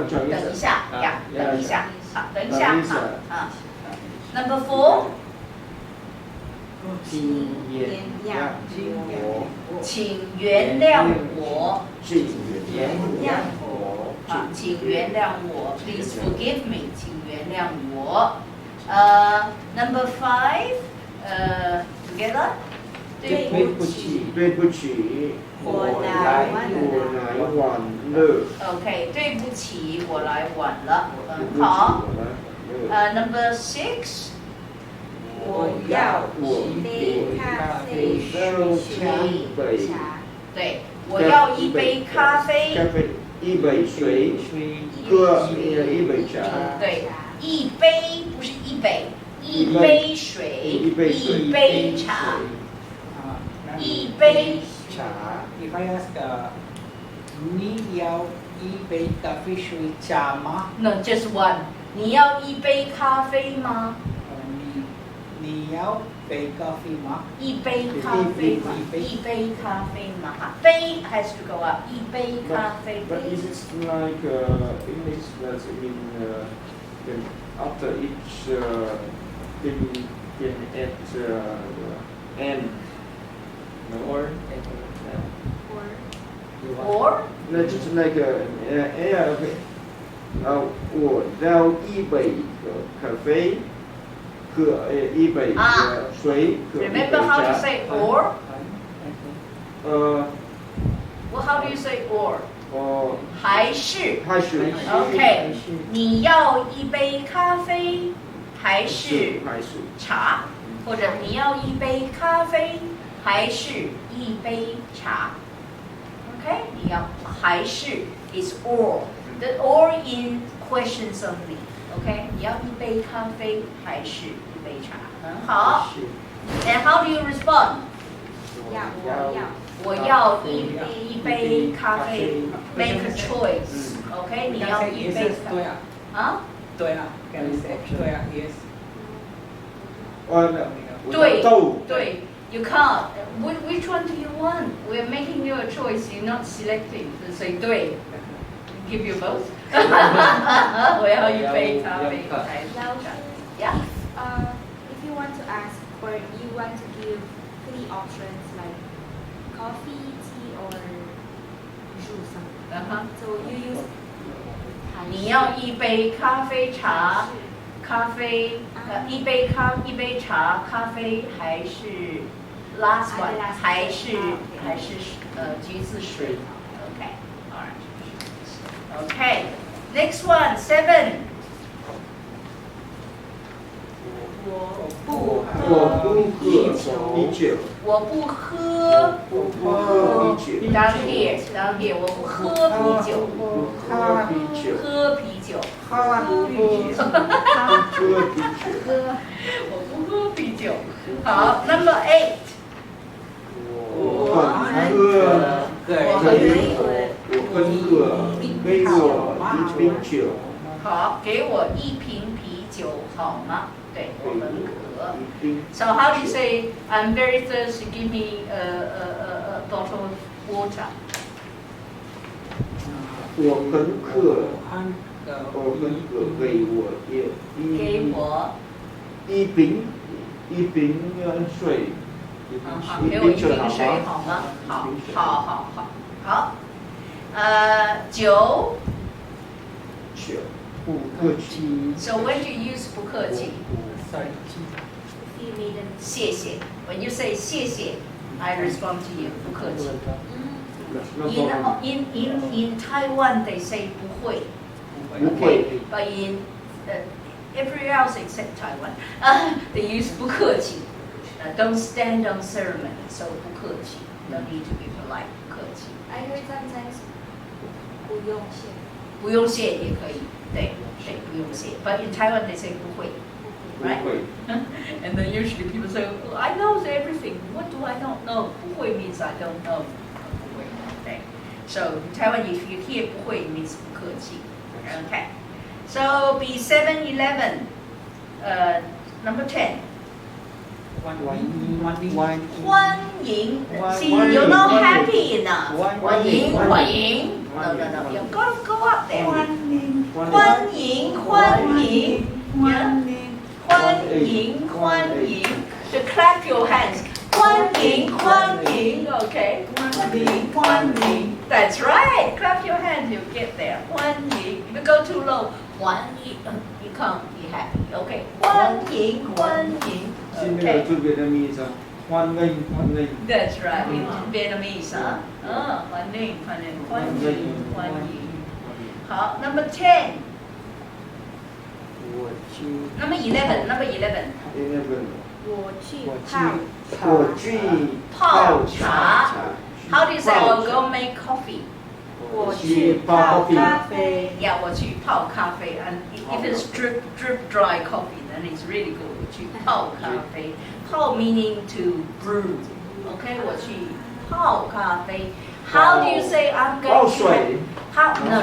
等一下呀，等一下。好，等一下。好啊。Number 4.
请原谅我，
请原谅我。
请原谅我，
啊，请原谅我，Please forgive me， 请原谅我。Number 5， together，
对不起，
对不起，
我来
晚了。
OK， 对不起，我来晚了。
对不起，
好。
我来晚了。
Number 6，
我要一杯咖啡，
一杯
茶。
对，我要一杯咖啡。
咖啡，一杯水，一杯茶。
对，一杯不是一杯，一杯水，一杯茶，一杯。
If I ask, 你要一杯咖啡水茶吗？
No, just one。你要一杯咖啡吗？
你要杯咖啡吗？
一杯咖啡吗？一杯咖啡吗？啊，杯 has to go up。一杯咖啡。
But is it like English that then after each in at end or
Or
no, just like okay. 我要一杯咖啡，一杯水，一杯
remember how to
茶。
say or? Well, how do you say or? 还是。
还是
OK， 你要一杯咖啡还是茶？或者你要一杯咖啡还是一杯茶 ？OK， 你要还是 is or the or in questions only。OK， 你要一杯咖啡还是一杯茶？很好。And how do you respond？ 我要一杯咖啡 ，make a choice。OK， 你要一杯咖啡啊？
对啊 ，Can you say 对啊 ？Yes。
对 ，you can't. Which one do you want? We're making you a choice. You're not selecting. So say 对 ，give you both. 我要一杯咖啡还是茶 ？Yeah.
If you want to ask or you want to give 3 options like coffee, tea, or juice, so you use
你要一杯咖啡茶，咖啡一杯茶，咖啡还是 last one 还是橘子水 ？OK, alright. Okay, next one 7.
我不喝啤酒。
我不喝
啤酒。
down here， 我不喝啤酒。
喝啤酒。
喝啤酒。我不喝啤酒。好 ，Number 8。
我很渴，给我一瓶酒。
好，给我一瓶啤酒好吗？对，我很渴。So how do you say I'm very thirsty? Give me a bottle of water.
我很渴，给我一瓶水。
好，给我一瓶水好吗？好。酒。
不客气。
So when do you use 不客气
Sorry.
you need a
谢谢 When you say 谢谢 I respond to you 不客气 In Taiwan they say 不会 Okay, but in everywhere else except Taiwan, they use 不客气 Don't stand on ceremony, so 不客气 No need to be polite 不客气
I heard sometimes 不用谢。
不用谢也可以，对，不用谢 But in Taiwan they say 不会 Right? And then usually people say, well, I know everything. What do I not know? 不会 means I don't know. 不会 okay. So in Taiwan, if you hear 不会 means 不客气 Okay. So be 7-11. Number 10. 欢迎 See, you're not happy enough. 欢迎 No. You've got to go up there. 欢迎 Yeah. 欢迎 to clap your hands. 欢迎，欢迎 okay. 欢迎，欢迎 That's right. Clap your hands, you get there. 欢迎 If you go too low, 欢迎 you can't be happy. Okay. 欢迎，欢迎
Xin
Okay.
to Vietnamese. Hoan nghênh, hoan nghênh.
That's right. In Vietnamese, huh? 欢迎，欢迎，欢迎，欢迎。好，Number 10.
我去
Number 11. Number 11.
11.
我去
我
泡
我去
泡茶
茶。
How do you say
泡
I'll go make coffee?
我
去
去
泡
泡咖啡。
Yeah, 我去泡咖啡 and if it's drip dry coffee, then it's really good. 我去泡咖啡。泡 meaning to brew. Okay, 我去泡咖啡。How do you say I'm going
泡
to?
水。
How? No.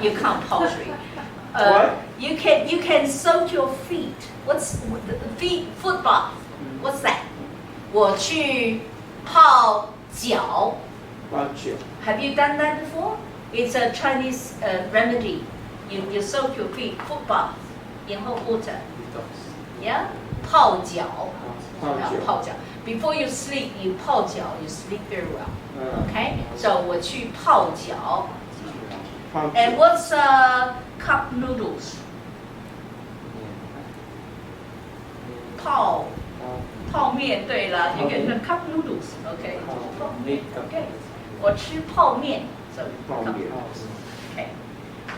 You can't 泡水.
What?
You can soak your feet. What's the feet foot bath? What's that? 我去泡脚。
泡酒。
Have you done that before? It's a Chinese remedy. You soak your feet, foot bath, in hot water. Yeah? 泡脚. 泡脚. Before you sleep, you 泡脚, you sleep very well. Okay? So 我去泡脚.
泡
And
酒。
what's cup noodles? 泡面对了 you get the cup noodles. Okay? 泡面 Okay. 我吃泡面 So
泡
cup
面。
Okay.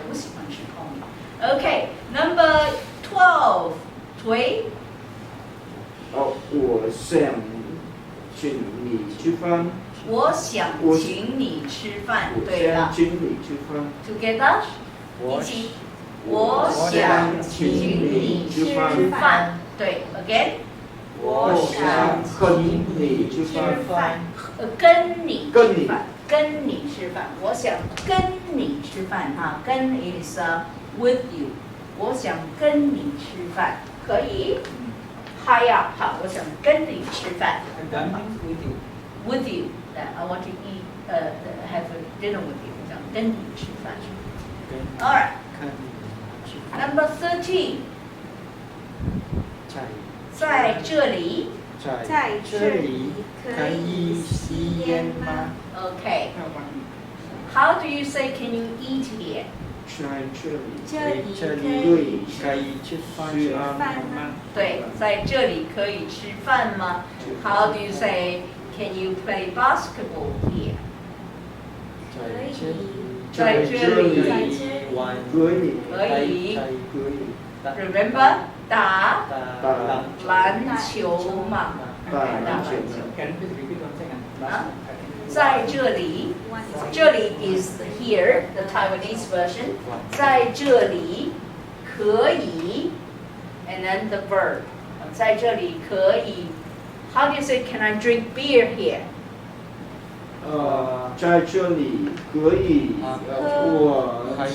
我喜欢吃泡面 Okay. Number 12. 推
我想请你吃饭。
我想请你吃饭
我
对了
想请你吃饭。
Together 一起我想请你吃饭对 Again
我想和你吃饭。
跟你
跟你
吃饭跟你吃饭我想跟你吃饭哈跟 is with you 我想跟你吃饭可以 High up 好我想跟你吃饭
And done things with you.
with you that I want to eat have a dinner with you 我想跟你吃饭 Alright
看去
Number 13
在
在这里
在这里
里
可
可
以
以
吸
吸烟
烟吗
吗？
Okay How do you say can you eat here
在这里。
这里
这
可
里
以
可以吃饭
吃
饭吗？
对在这里可以吃饭吗 How do you say can you play basketball here
在这里
在这
里
玩
可以。
可以
可以。
Remember 打
打
篮球嘛
打篮球。
Can you please repeat one second?
Huh? 在这里这里 is here the Taiwanese version 在这里可以 and then the verb 在这里可以 How do you say can I drink beer here
在这里可以。我
可以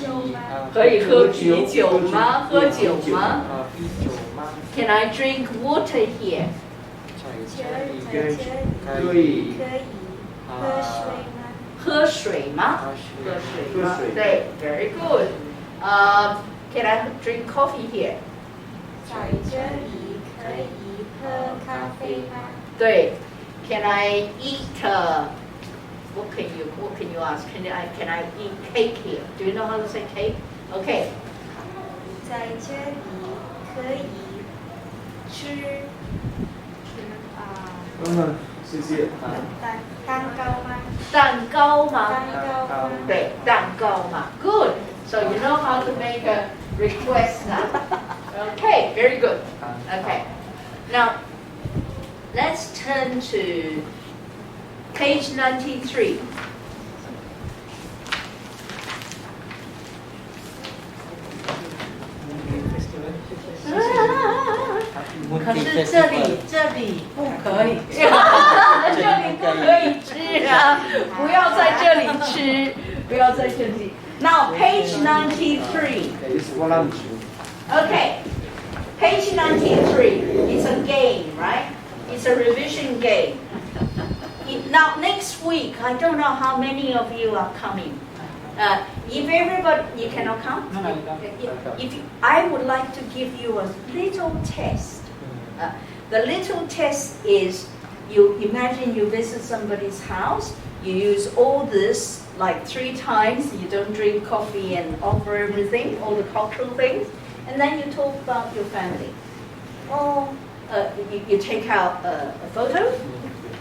可以喝啤酒吗喝酒吗
啤酒吗？
Can I drink water here
在
这里
可以。
可以喝水吗？
喝水吗喝水吗对 Very good Can I drink coffee here
在这里可以喝咖啡吗？
对 Can I eat what can you ask can I eat cake here Do you know how to say cake Okay
在这里可以吃
谢谢。
蛋糕吗？
蛋糕吗
蛋糕吗？
对蛋糕嘛 Good So you know how to make a request now Okay very good Okay Now let's turn to page 93可是这里不可以，这里不可以吃啊！不要在这里吃，不要在这里。Now page 93.
It's for lunch.
Okay, page 93. It's a game, right? It's a revision game. Now next week, I don't know how many of you are coming. If everybody, you cannot come.
No, you don't.
I would like to give you a little test. The little test is you imagine you visit somebody's house, you use all this like 3 times, you don't drink coffee and offer everything, all the cultural things, and then you talk about your family. Or you take out a photo,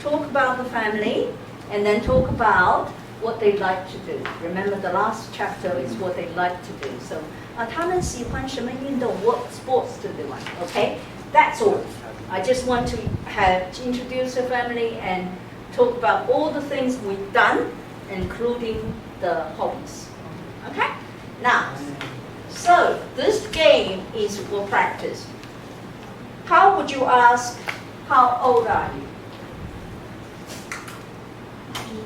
talk about the family, and then talk about what they like to do. Remember the last chapter is what they like to do. So 他们喜欢什么运动? What sports do they like? Okay, that's all. I just want to introduce the family and talk about all the things we've done, including the hobbies. Okay? Now, so this game is for practice. How would you ask, how old are you?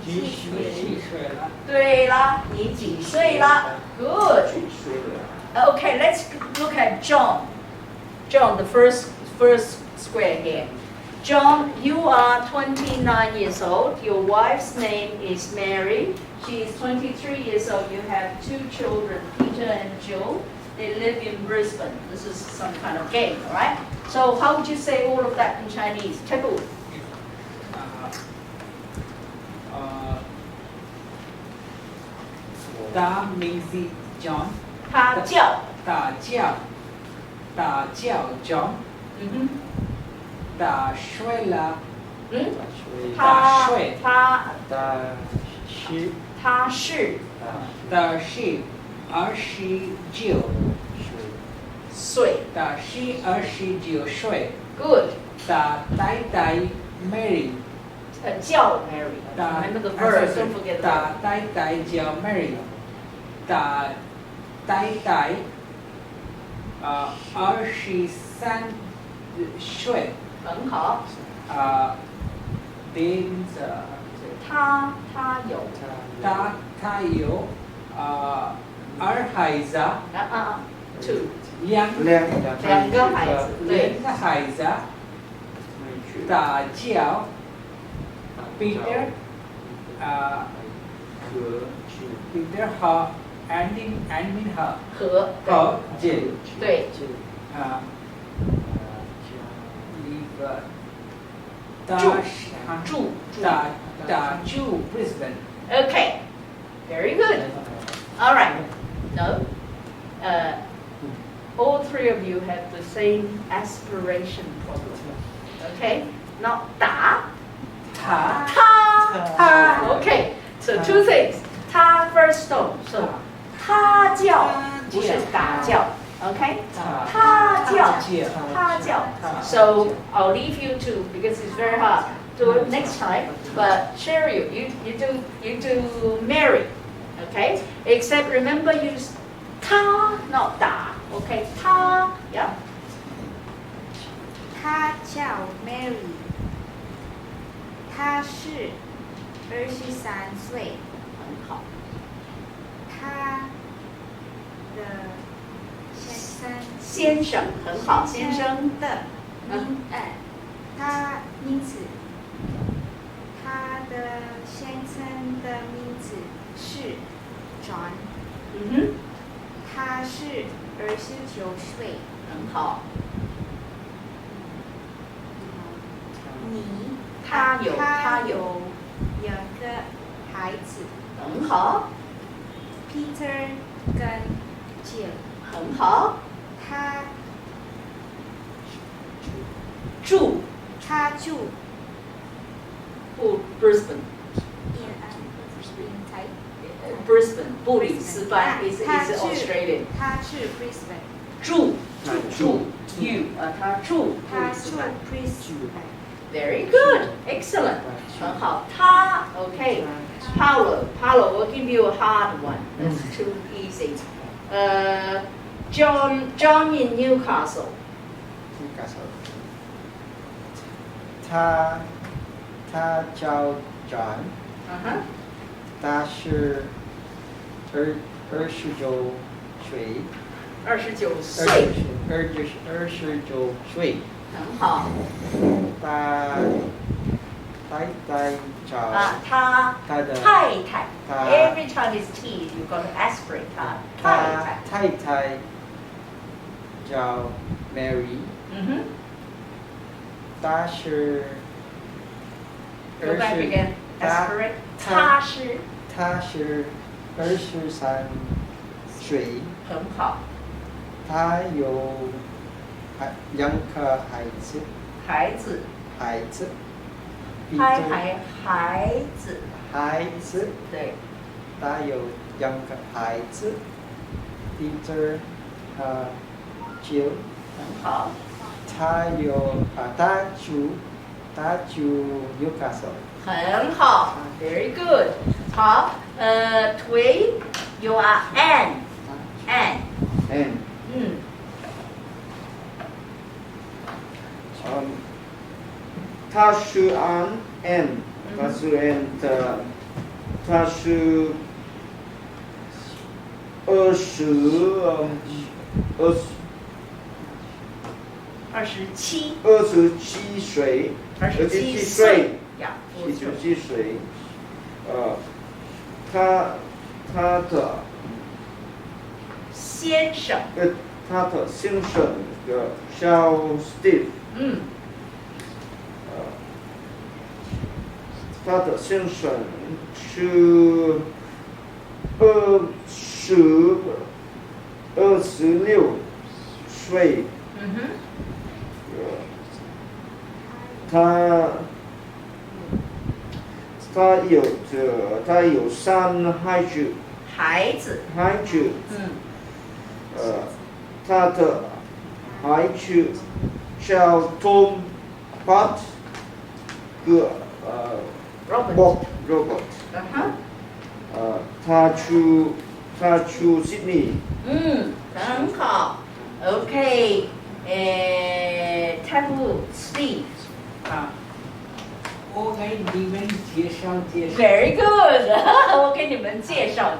几岁了？
对啦，你几岁啦? Good. Okay, let's look at John. John, the first square here. John, you are 29 years old. Your wife's name is Mary. She is 23 years old. You have 2 children, Peter and Jill. They live in Brisbane. This is some kind of game, all right? So how would you say all of that in Chinese? Tebu.
他名字 John，
他叫
John， 他睡了，
他是
29岁，
Good.
他太太 Mary，
叫 Mary. Remember the verb, don't forget
他
that.
太太叫 Mary， 他太太23岁，
很好。他有
他有2孩子，
two.
两个孩子，他叫 Peter， Peter 和 Admin 和 Jill，
对。住
Brisbane。
Okay. Very good. All right. No. All 3 of you have the same aspiration problem. Okay? Not 打 他 Okay. So 2 things. 他 first tone. So 他叫不是打叫 Okay? 他叫 So I'll leave you to, because it's very hard, do it next time. But Cheryl, you do Mary. Okay? Except remember use 他 not 打 Okay? 他 Yeah?
他叫 Mary， 他是23岁，
很好。
他的
先生很好，先生
的他名字，他的先生的名字是 John， 他是29岁，
很好。他有
2个孩子，
很好。
Peter 跟 Jill，
很好。
他
住Brisbane. Brisbane 布里斯班 is Australian.
他是 Brisbane，
住 you 他住
Brisbane。
Very good, excellent. 很好。他 okay. Paulo, we'll give you a hard one. That's too easy. John in Newcastle.
他叫 John， 他是29岁。
29岁。
29岁。
很好。
他太太叫
他的太太。Every time it's T, you've got to aspirate 他太太
叫 Mary。他是
Go back again.
他
Aspirate.
他
他是
他是23岁，
很好，
他有两个孩子，
孩子，
彼
孩
得
子，
孩子，
对，
他有两个孩子，Peter 9，
很好，
他住 Newcastle。
很好，very good。好，腿，you are Anne，
and
嗯，
他是 and 他是 and 他是27岁，
27岁呀，不错
27岁，他的
先生，
他的先生叫 Steve，
嗯，
他的先生是26岁，
嗯哼，
他有3孩子，
嗯，
他的孩子叫 Tom Pat 和Robert，
嗯哼，
他住 Sydney，
嗯，很好，OK，他不 Steve，
啊，我给你们介绍介绍。
Very good， 我给你们介绍。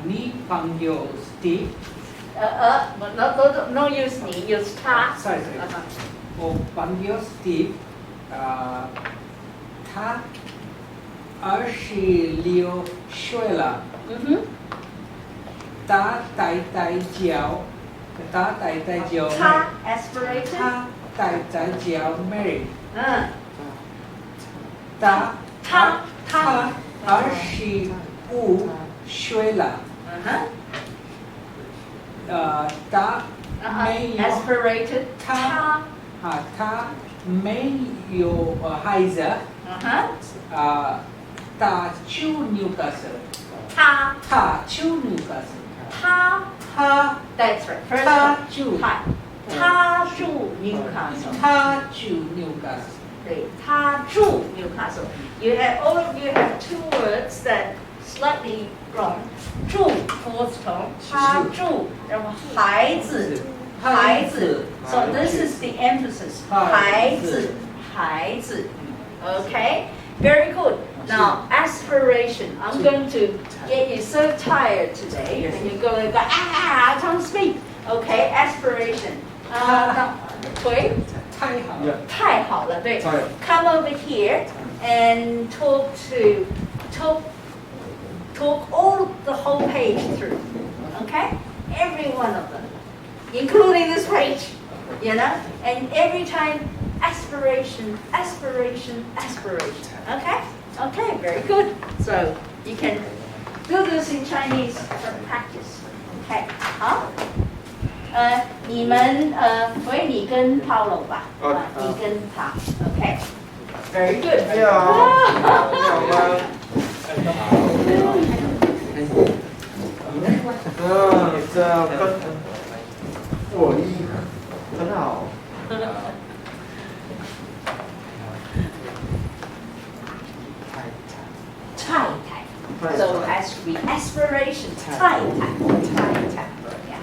你朋友 Steve，
no use 你 use 他。
sorry， 我朋友 Steve， 他26岁了，
嗯哼，
他太太叫
他 aspirated，
他太太叫 Mary，
嗯，
他
他
25岁了，
嗯哼。
他没有
aspirated， 他，
他没有孩子，
嗯哼，
他住 Newcastle，
他，
他住 Newcastle，
他 ，that's right，first
他
one，
住
他住 Newcastle，
他住 Newcastle，
对，他住 Newcastle。You have all of you have two words that slightly wrong。住 fourth tone， 他住，然后孩子。So this is the emphasis， 孩子。Okay, very good. Now aspiration. I'm going to get you so tired today, and you're going to go I can't speak. Okay, aspiration. 腿太好了，对。Come over here and talk all the whole page through. Okay, every one of them, including this page. You know, and every time aspiration. Okay? Okay, very good. So you can do this in Chinese for practice. Okay, 好。你们回你跟 Paulo 吧，你跟他 ，OK， very good。
你好，你好吗？这跟我很好。
太太 ，so as we aspiration 太太 ，yeah。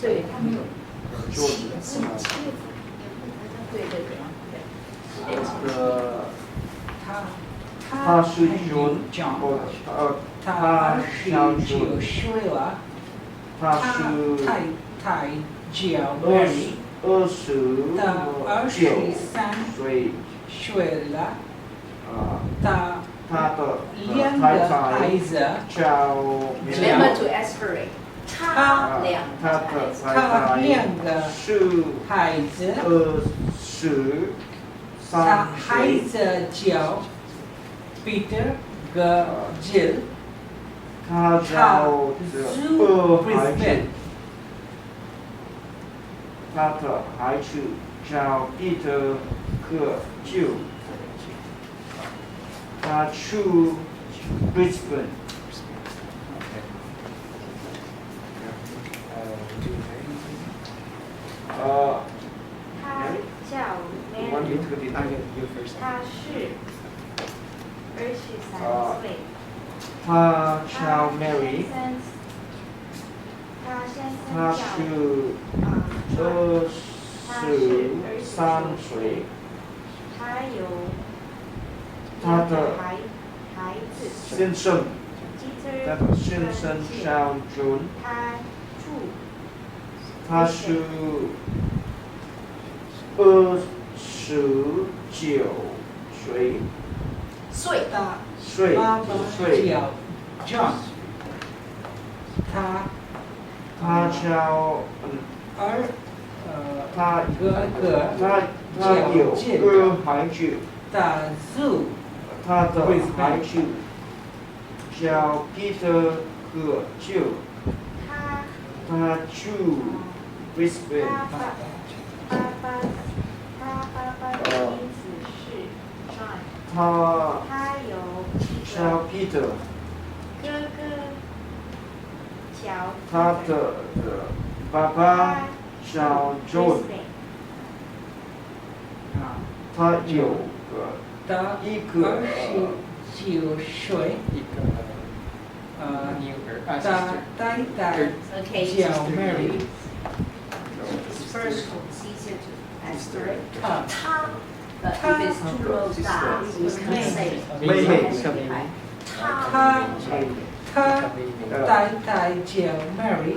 对，他们有
他是John，
他29岁了，
他是
太叫 Mary，
29岁
了，他
他的
两
太
个孩
太
子
叫
Remember to aspirate. 他两
他的
个
他
太
两个
太是
孩子，
23
孩
岁，
子叫 Peter 和 Jill，
他叫二孩子，他的孩子叫 Peter 和 Jill，他去 Brisbane。
他叫
One
Mary，
minute
you first.
他是23岁。
他叫 Mary，
他先
他
生
是23岁，
他有
他的
孩子
先生，他
，Peter
的先生叫 John，
他住
他是29岁，
他
岁
爸爸
岁，
叫 John，
他叫他
哥哥
他有个孩子，
他住
他的孩子叫 Peter 和 Jill，他住 Brisbane，
他爸爸的名字是 John，他有
叫 Peter，
哥哥叫
他的爸爸叫 John，他有
他
一个
29岁，他
sister.
太太
Okay.
叫 Mary，
First, it's easier to aspirate.
他
But if it's two rows down, we can say
妹妹
他太太叫 Mary，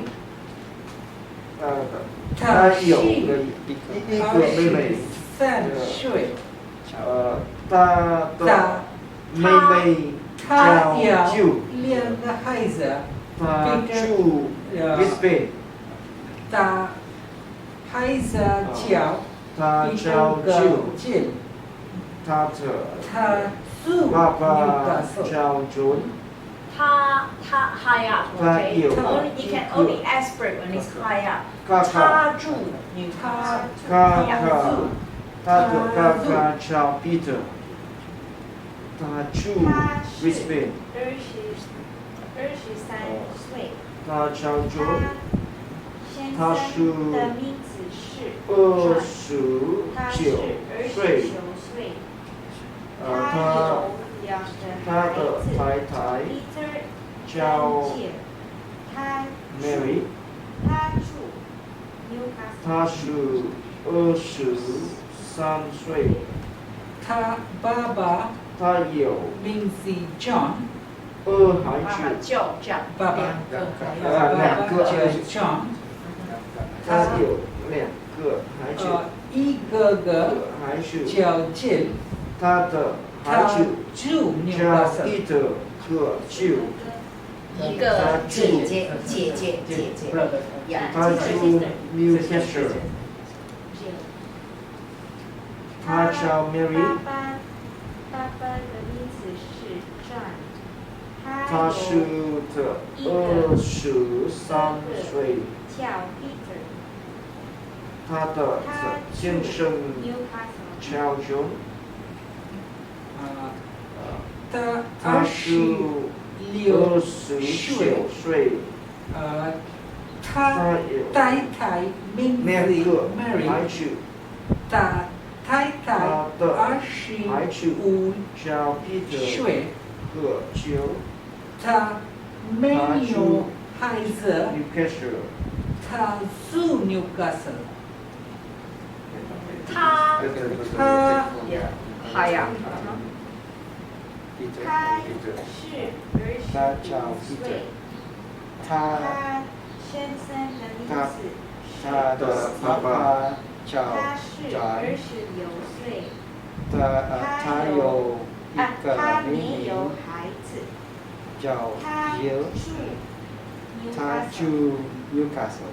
他有一个妹妹，
23岁，
他的妹妹
他
叫
有
Jill，
2个孩子，
他住 Brisbane，
他孩子叫
他叫 Jill， 他的
住
爸爸
Newcastle，
叫 John，
他 high up, okay?
you
You can only aspirate when it's high up.
他
他住
他的哥哥叫 Peter，他住 Brisbane，
23岁，
他叫 John，
先
他
生的名字是他是
29
29
岁，
岁，
他
有2
他
个
的
孩子
太太
，Peter
叫
他
Mary，
他住 Newcastle，
他是23岁，
他爸爸
他有
名字 John，
2孩
爸爸
子，
叫这样，
爸爸
两个
叫 John，
他有2个孩子，
一个哥
孩子，
叫 Jill，
他的孩
他
子
住
叫
Newcastle，
Peter 和 Jill，
一个姐姐，yeah，
他住 Newcastle，他叫 Mary，
爸爸的名字是 John，
他是23岁，
叫 Peter，
他的先生
Newcastle，
叫 John，
他
他是
26
29岁，
他太太名字
2个孩
Mary，
子，
他太太
他的孩子
25
叫 Peter
岁，
和 Jill，
他没有孩子，
Newcastle，
他住 Newcastle，
他 high up，
他是29岁，他先生的名字
他的爸爸叫
他是
John，
29岁，
他有一个
他
妹妹
没有
叫
他
Jill，
住
他住 Newcastle，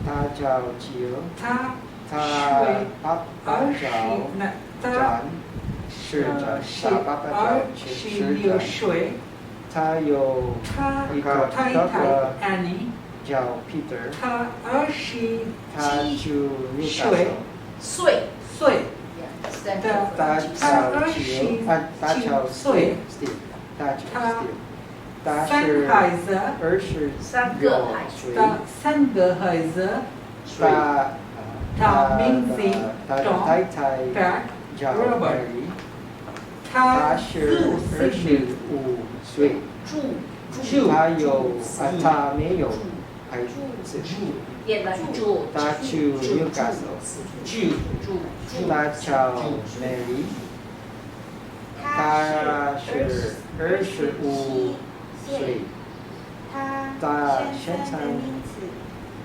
他叫 Jill，
他
他爸爸
二
叫
十那他
John，是的，
是
他爸爸
26
叫
岁，
他有
他
一个
太
哥
太
哥
Annie，
叫 Peter，
他27
他住
岁
Newcastle，
岁
岁，
，yeah, stand
他
for
叫 Jill，他叫
岁
Steve，他叫
他
Steve，他
三
是
孩子，
26岁，
他三个孩子，
他
名字
他的
John
太太
他
叫
Robert，
Mary，
他
他是25岁，
住
他他没有孩子，
也来住，
他住 Newcastle，他叫 Mary，他是25岁，他先生
的名字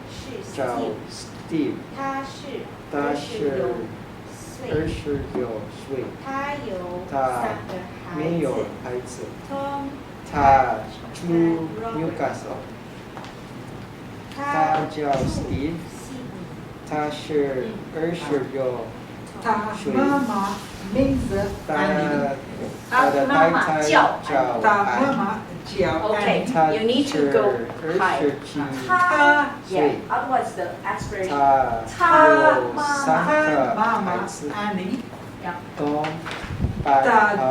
是
叫
Steve，
Steve，
他是
他是26岁，
他有
他
3个孩
没有
子
孩子，
，Tom，
他住 Newcastle，他叫 Steve，他是26
他妈妈名字
他
Annie，
他的太太叫
他妈
安，
妈叫
Okay,
他
you need
是
to go high.
27
他
Yeah,
岁，
otherwise the aspiration.
他有3个
妈妈
孩子
Annie，
Yeah.，Tom，
他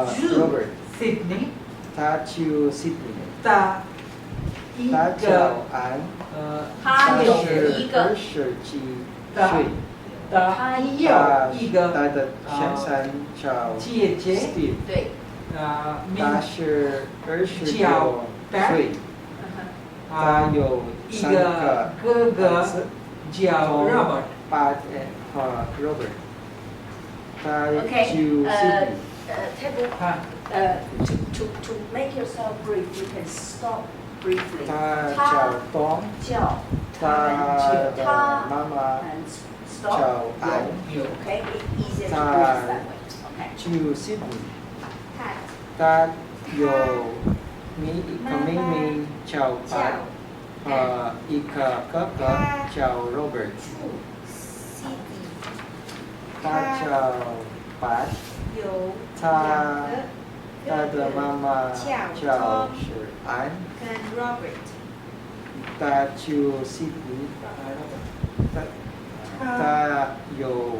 住
Robert，
Sydney，
他住 Sydney，
他一
他叫
个
安，
他有
是
一个
27岁，
他有一个
他的先生叫
姐姐，
Steve，
对，
名
他是26
叫
岁，他有
一
3
个
个
哥哥
孩子
叫 Robert，
Robert，他
Okay,
住 Sydney，
table,
他
to make yourself brief, you can stop briefly.
他叫 Tom，
叫
他的
他
妈妈
and stop.
叫安，
有
Okay, easier to
Ta-
brief that way. Okay.
住 Sydney，他有一个妹妹叫 Pat，一个哥哥叫 Robert，他叫 Pat，他的妈妈叫是安，
跟 Robert，
他住 Sydney，他有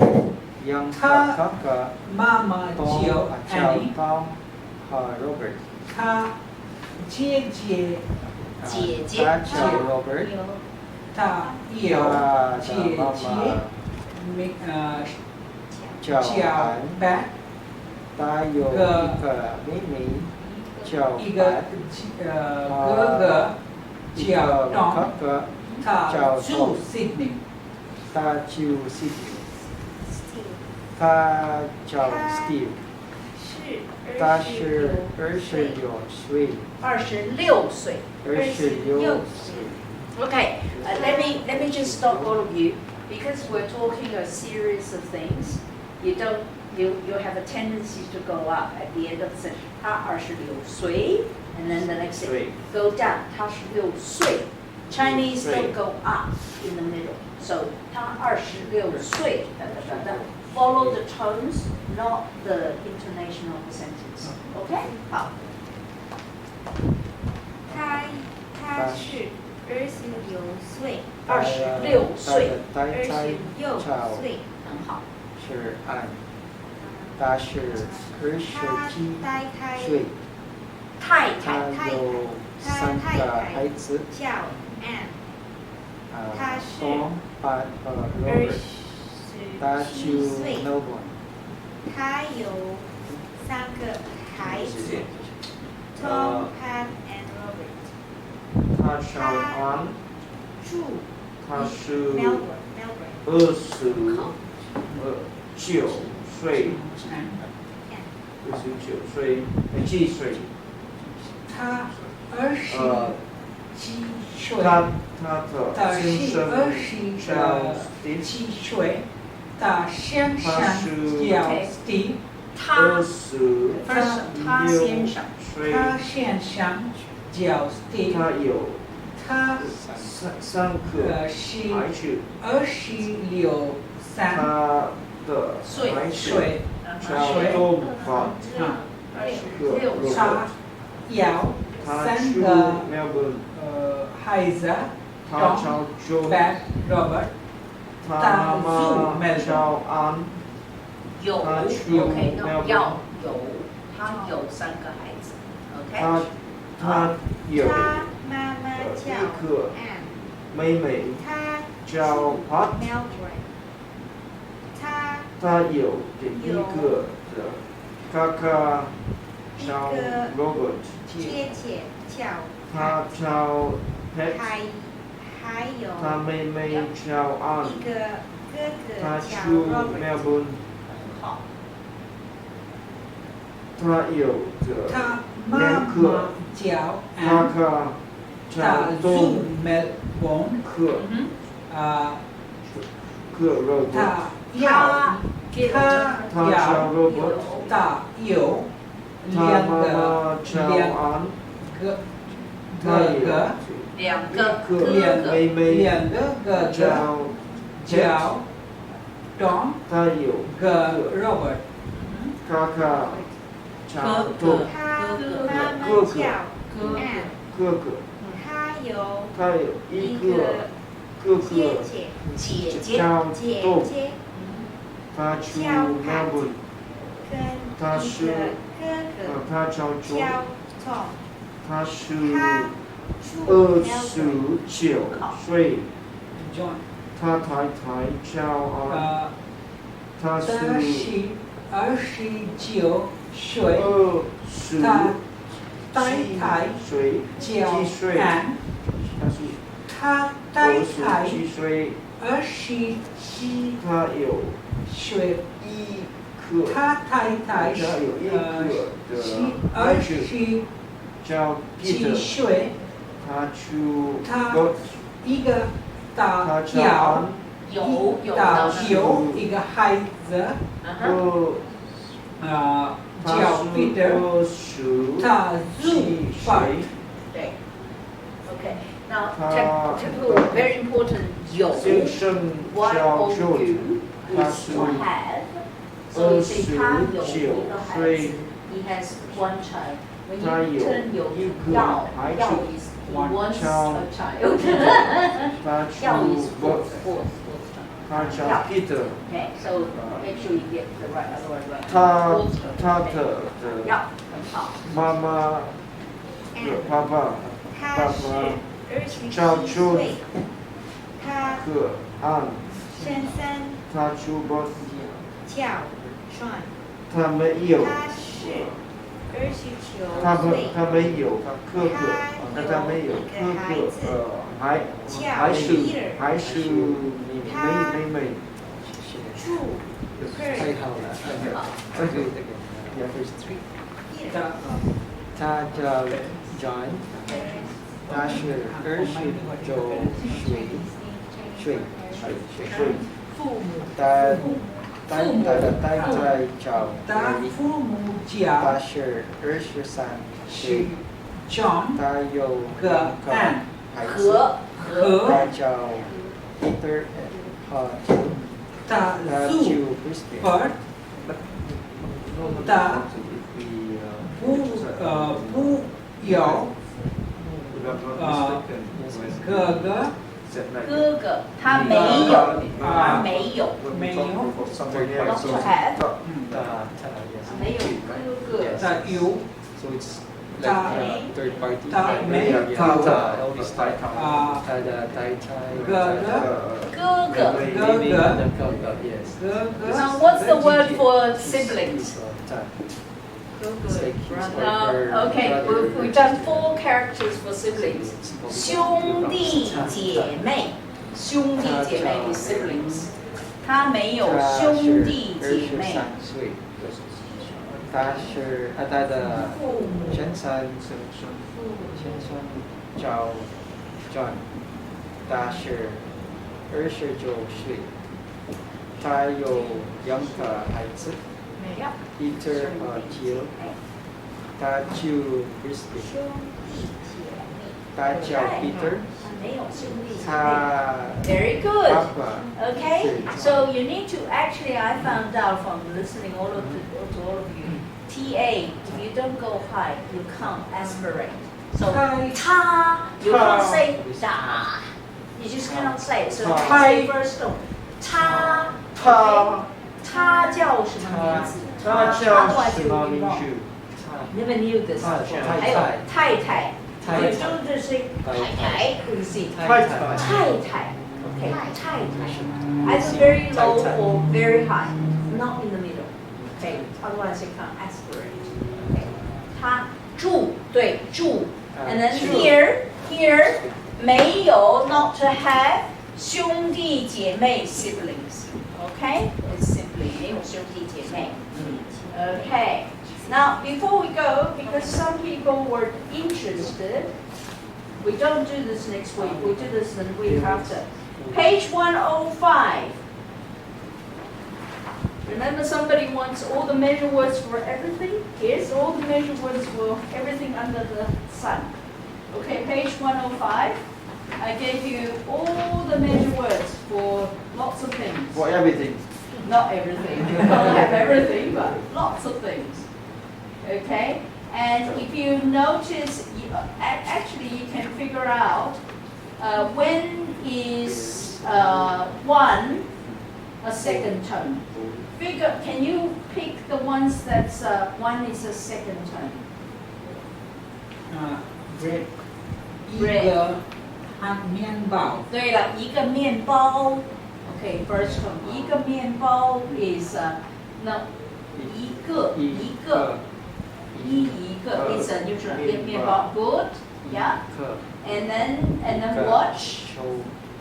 2个哥哥
妈妈叫 Annie，
Tom 和 Robert，
他姐姐
姐姐
他叫 Robert，
他有
他
姐
的妈
姐
妈
名
叫
叫
安，
Pat，
他有一个妹妹叫
一个
Pat，
哥哥
一
叫
个
Tom，
哥哥
他
叫
住 Sydney，
他住 Sydney，他叫 Steve，他是26岁
26岁。
，26岁。
Okay, let me just stop all of you because we're talking a series of things. You have a tendency to go up at the end of the sentence. 他26岁 and then the next thing go down. 他16岁 Chinese don't go up in the middle. So 他26岁 Follow the tones, not the intonation of the sentence. Okay? 好。
他是26岁
26岁
他的太太
，26
叫
岁，
很好。
是安，他是27
太太
岁，
太
他
太
有3个孩子，
叫 Anne，他是
Tom、Pat 和 Robert，他
27
住
岁，
Melbourne，
他有3个孩子，Tom、Pat and Robert，
他叫安，
住
他是
Melbourne，
29岁，29岁，7岁。
他27岁，
他
他
的先
是
生叫 Steve，
27岁，他先生叫 Steve，
他
26
他先生
岁，
他先生叫 Steve，
他有
他
3个
是
孩子，
26三
他的孩子
岁，
叫多法，
啊，26他有
他
3
住
个
Melbourne，
孩子
他叫 John，
，Pat Robert，
他妈妈叫安，
有
他住
OK，那
Melbourne，
要有，他有3个孩子
他
，OK，
他有
他妈妈叫
一个
Anne，
妹妹
他
叫 Pat，
Mildred，
他有一个的哥哥叫 Robert，
姐姐叫
他叫 Pat，
还有
他妹妹叫 Ann，
一个哥哥
他
叫
住
Robert，
Melbourne，
好，
他有着
他妈妈叫
他
Ann，
哥
他
叫
住
Tom，
Melbourne，
哥Robert，
他
他
他叫 Robert，
他有
他妈妈叫 Ann，他有
2个哥哥，
妹妹
两个哥哥
叫
叫 Tom
他有
和 Robert，
哥哥叫
哥
Tom，
他妈妈
哥哥
叫 Anne，
哥哥，他有一个哥哥
姐姐，
叫
姐
Tom，
姐
他住
叫
Melbourne，
跟
他是
一个哥哥
他叫
叫
John，
Tom，
他是
他住
29岁，
John，
他太太叫他是
29岁，
27岁，
叫
7岁，
Ann，
他是
他太太
27岁，
27
他有
岁，
一个，
他太太
他有一个的孩子
27
叫 Peter，
岁，
他住
他
Perth，
一个大
他叫
要
有
一个孩子，
他
叫
是
Peter，
27
他住法
岁，
对，OK。Now,
他
very important. 有
先生叫 George， 他
is
是
to have. So you say 他有一个孩子 he has one child. When
他
you
有
turn 有
一个
要
孩子
is he wants a child.
他
要
住
is fourth
Perth，
child.
他叫 Peter，
Okay, so make sure you get the right other one right.
他的
要很好。
妈妈的爸爸
他是
叫
27
John
岁，他
和 Ann，
先生
他住 Perth，
叫 John，
他没有，
他是29
他
岁，
没有哥哥，他没有哥哥，还是妹妹。
住
太好了，他叫 John，他是29岁，
父母
他的太太叫
他
Mary，
父母
他
叫
是23
是
岁，
John
他有
和
2个
Ann
孩子，
和
他叫 Peter 和 John，
他
他
住
住 Brisbane。
Perth，他不有
哥哥，他没有，他没有，
没有
Not to have.
没有哥哥。
他有
So it's
Ta-
like third party.
Ta- me-
Yeah,
Ta-
all this type. 他的太太。
哥哥
哥哥。
哥哥
Yes.
哥哥
Now, what's the word for siblings?
It's like his or her
Okay,
brother.
we've done 4 characters for siblings. 兄弟姐妹，兄弟姐妹 is siblings. 他没有兄弟姐妹。
23岁，他是他的先生叫 John，他是29岁，他有2个孩子，
Yep.
Peter or Jill. Ta Chiu Christine.
兄弟姐妹。
Ta Chao Peter.
没有兄弟姐妹。
Ta
Very good.
Papa.
Okay, so you need to actually, I found out from listening all of to all of you, TA, if you don't go high, you can't aspirate. So ta, you can't say da. You just cannot say it. So you say first tone. Ta,
他
他叫什么名字？
他叫什么名
wrong.
字？
Never knew this. 还有太太，you don't just say 太太，you see.
太太
太太，okay, 太太，either very low or very high, not in the middle. Okay, otherwise you can't aspirate. Okay, 他住，对，住，and then here 没有 not to have 兄弟姐妹 siblings. Okay, it's simply 没有兄弟姐妹. Okay. Now, before we go, because some people were interested, we don't do this next week, we do this the week after. Page 105. Remember somebody wants all the measure words for everything? Here's all the measure words for everything under the sun. Okay, page 105. I gave you all the measure words for lots of things.
For everything.
Not everything. You don't have everything, but lots of things. Okay? And if you notice, actually you can figure out when is one a second tone. Can you pick the ones that's one is a second tone?
bread
Bread.
一个面包
对了，一个面包。Okay, first tone. 一个面包 is no 一个is a neutral 面包 good, yeah. And then watch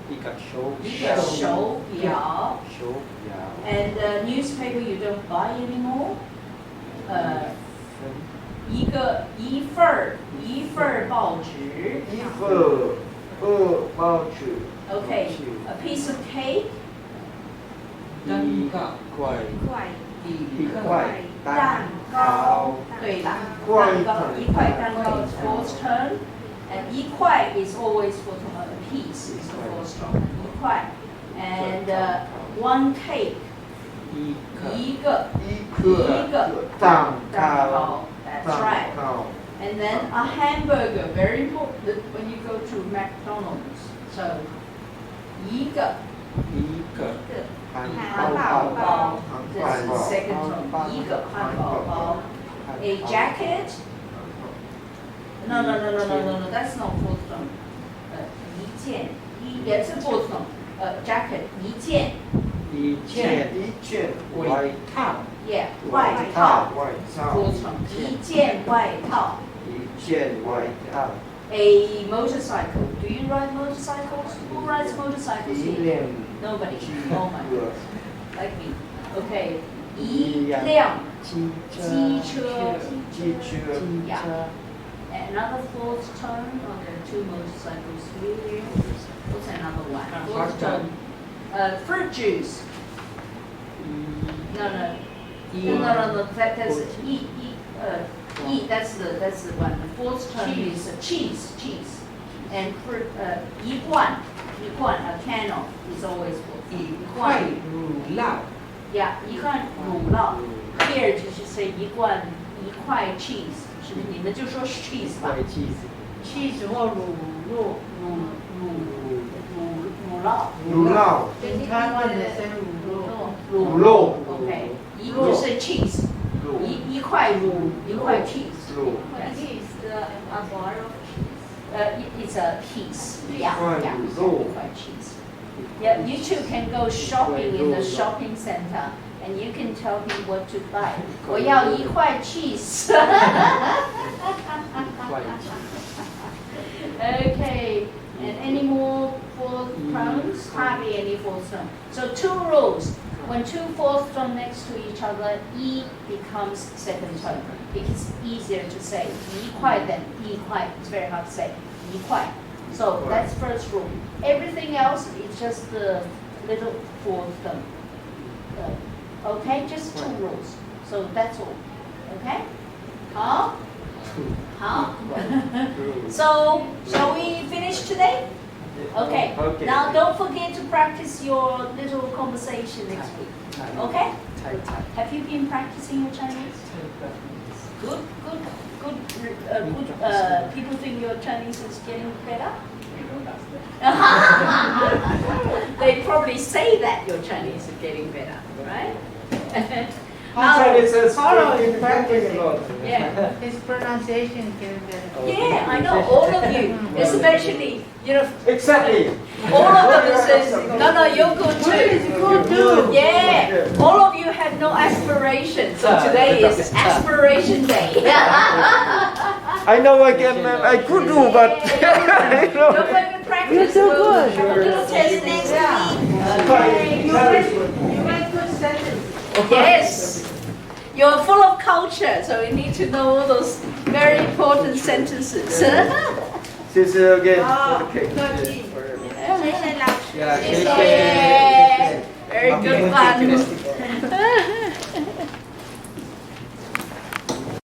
一个手
一个手表。
手表
And newspaper you don't buy anymore. 一份报纸。
一份报纸。
Okay, a piece of cake.
一个
块
块
一块
蛋糕。对了，蛋糕一块蛋糕 is fourth tone, and 一块 is always fourth tone. A piece is the fourth tone. 一块 and one cake. 一个
蛋糕。
That's right. And then a hamburger, very important when you go to McDonald's. So 一个汉堡包 This is second tone. 一个汉堡包 A jacket. No, that's not fourth tone. 一件也是 fourth tone. Jacket 一件
外套
Yeah, 外套 fourth
Fourth
tone. 一件外套 A motorcycle. Do you ride motorcycles? Who rides motorcycles here? Nobody. Oh my God. Like me. Okay. 一辆机车 Yeah. Another fourth tone. Oh, there are two motorcycles here. What's another one? Fourth tone. Fruit juice. No. That's that's the one. The fourth tone is cheese. And fruit. 一罐 a can of is always fourth.
一块乳酪
Yeah, 一罐乳酪 Here 就是say 一块 cheese， 是不是？你们就说是 cheese 吧 ？cheese 或乳酪。
台湾的是
乳酪 OK， 一个是 cheese， 一块乳，一块 cheese。
This is a bar of
It's a piece. Yeah,
一块乳酪。
一块 cheese. Yeah, you two can go shopping in the shopping center, and you can tell me what to buy. 我要一块 cheese. Okay, and any more fourth tones? Hardly any fourth tone. So two rules. When two fourth tones next to each other, E becomes second tone because it's easier to say. 一块 than 一块. It's very hard to say. 一块. So that's first rule. Everything else is just the little fourth tone. Okay, just two rules. So that's all. Okay? 好？好。So, shall we finish today? Okay.
Okay.
Now don't forget to practice your little conversation next week. Okay?
Thai, Thai.
Have you been practicing your Chinese? Good. People think your Chinese is getting better. They probably say that your Chinese is getting better, right?
Chinese is
Follow is
getting
practicing.
a lot.
Yeah.
His pronunciation can be.
Yeah, I know, all of you, especially,
Exactly.
all of them says, no, you're good too.
Good too.
Yeah, all of you have no aspiration, so today is aspiration day.
I know I could do, but you know.
Don't let me practice.
You're so
We'll
good.
have a little test next week.
You make good sentences.
Yes. You're full of culture, so you need to know all those very important sentences.
See you again.
Oh,
Okay.
客气。
Yeah,
Yeah. Very good fun.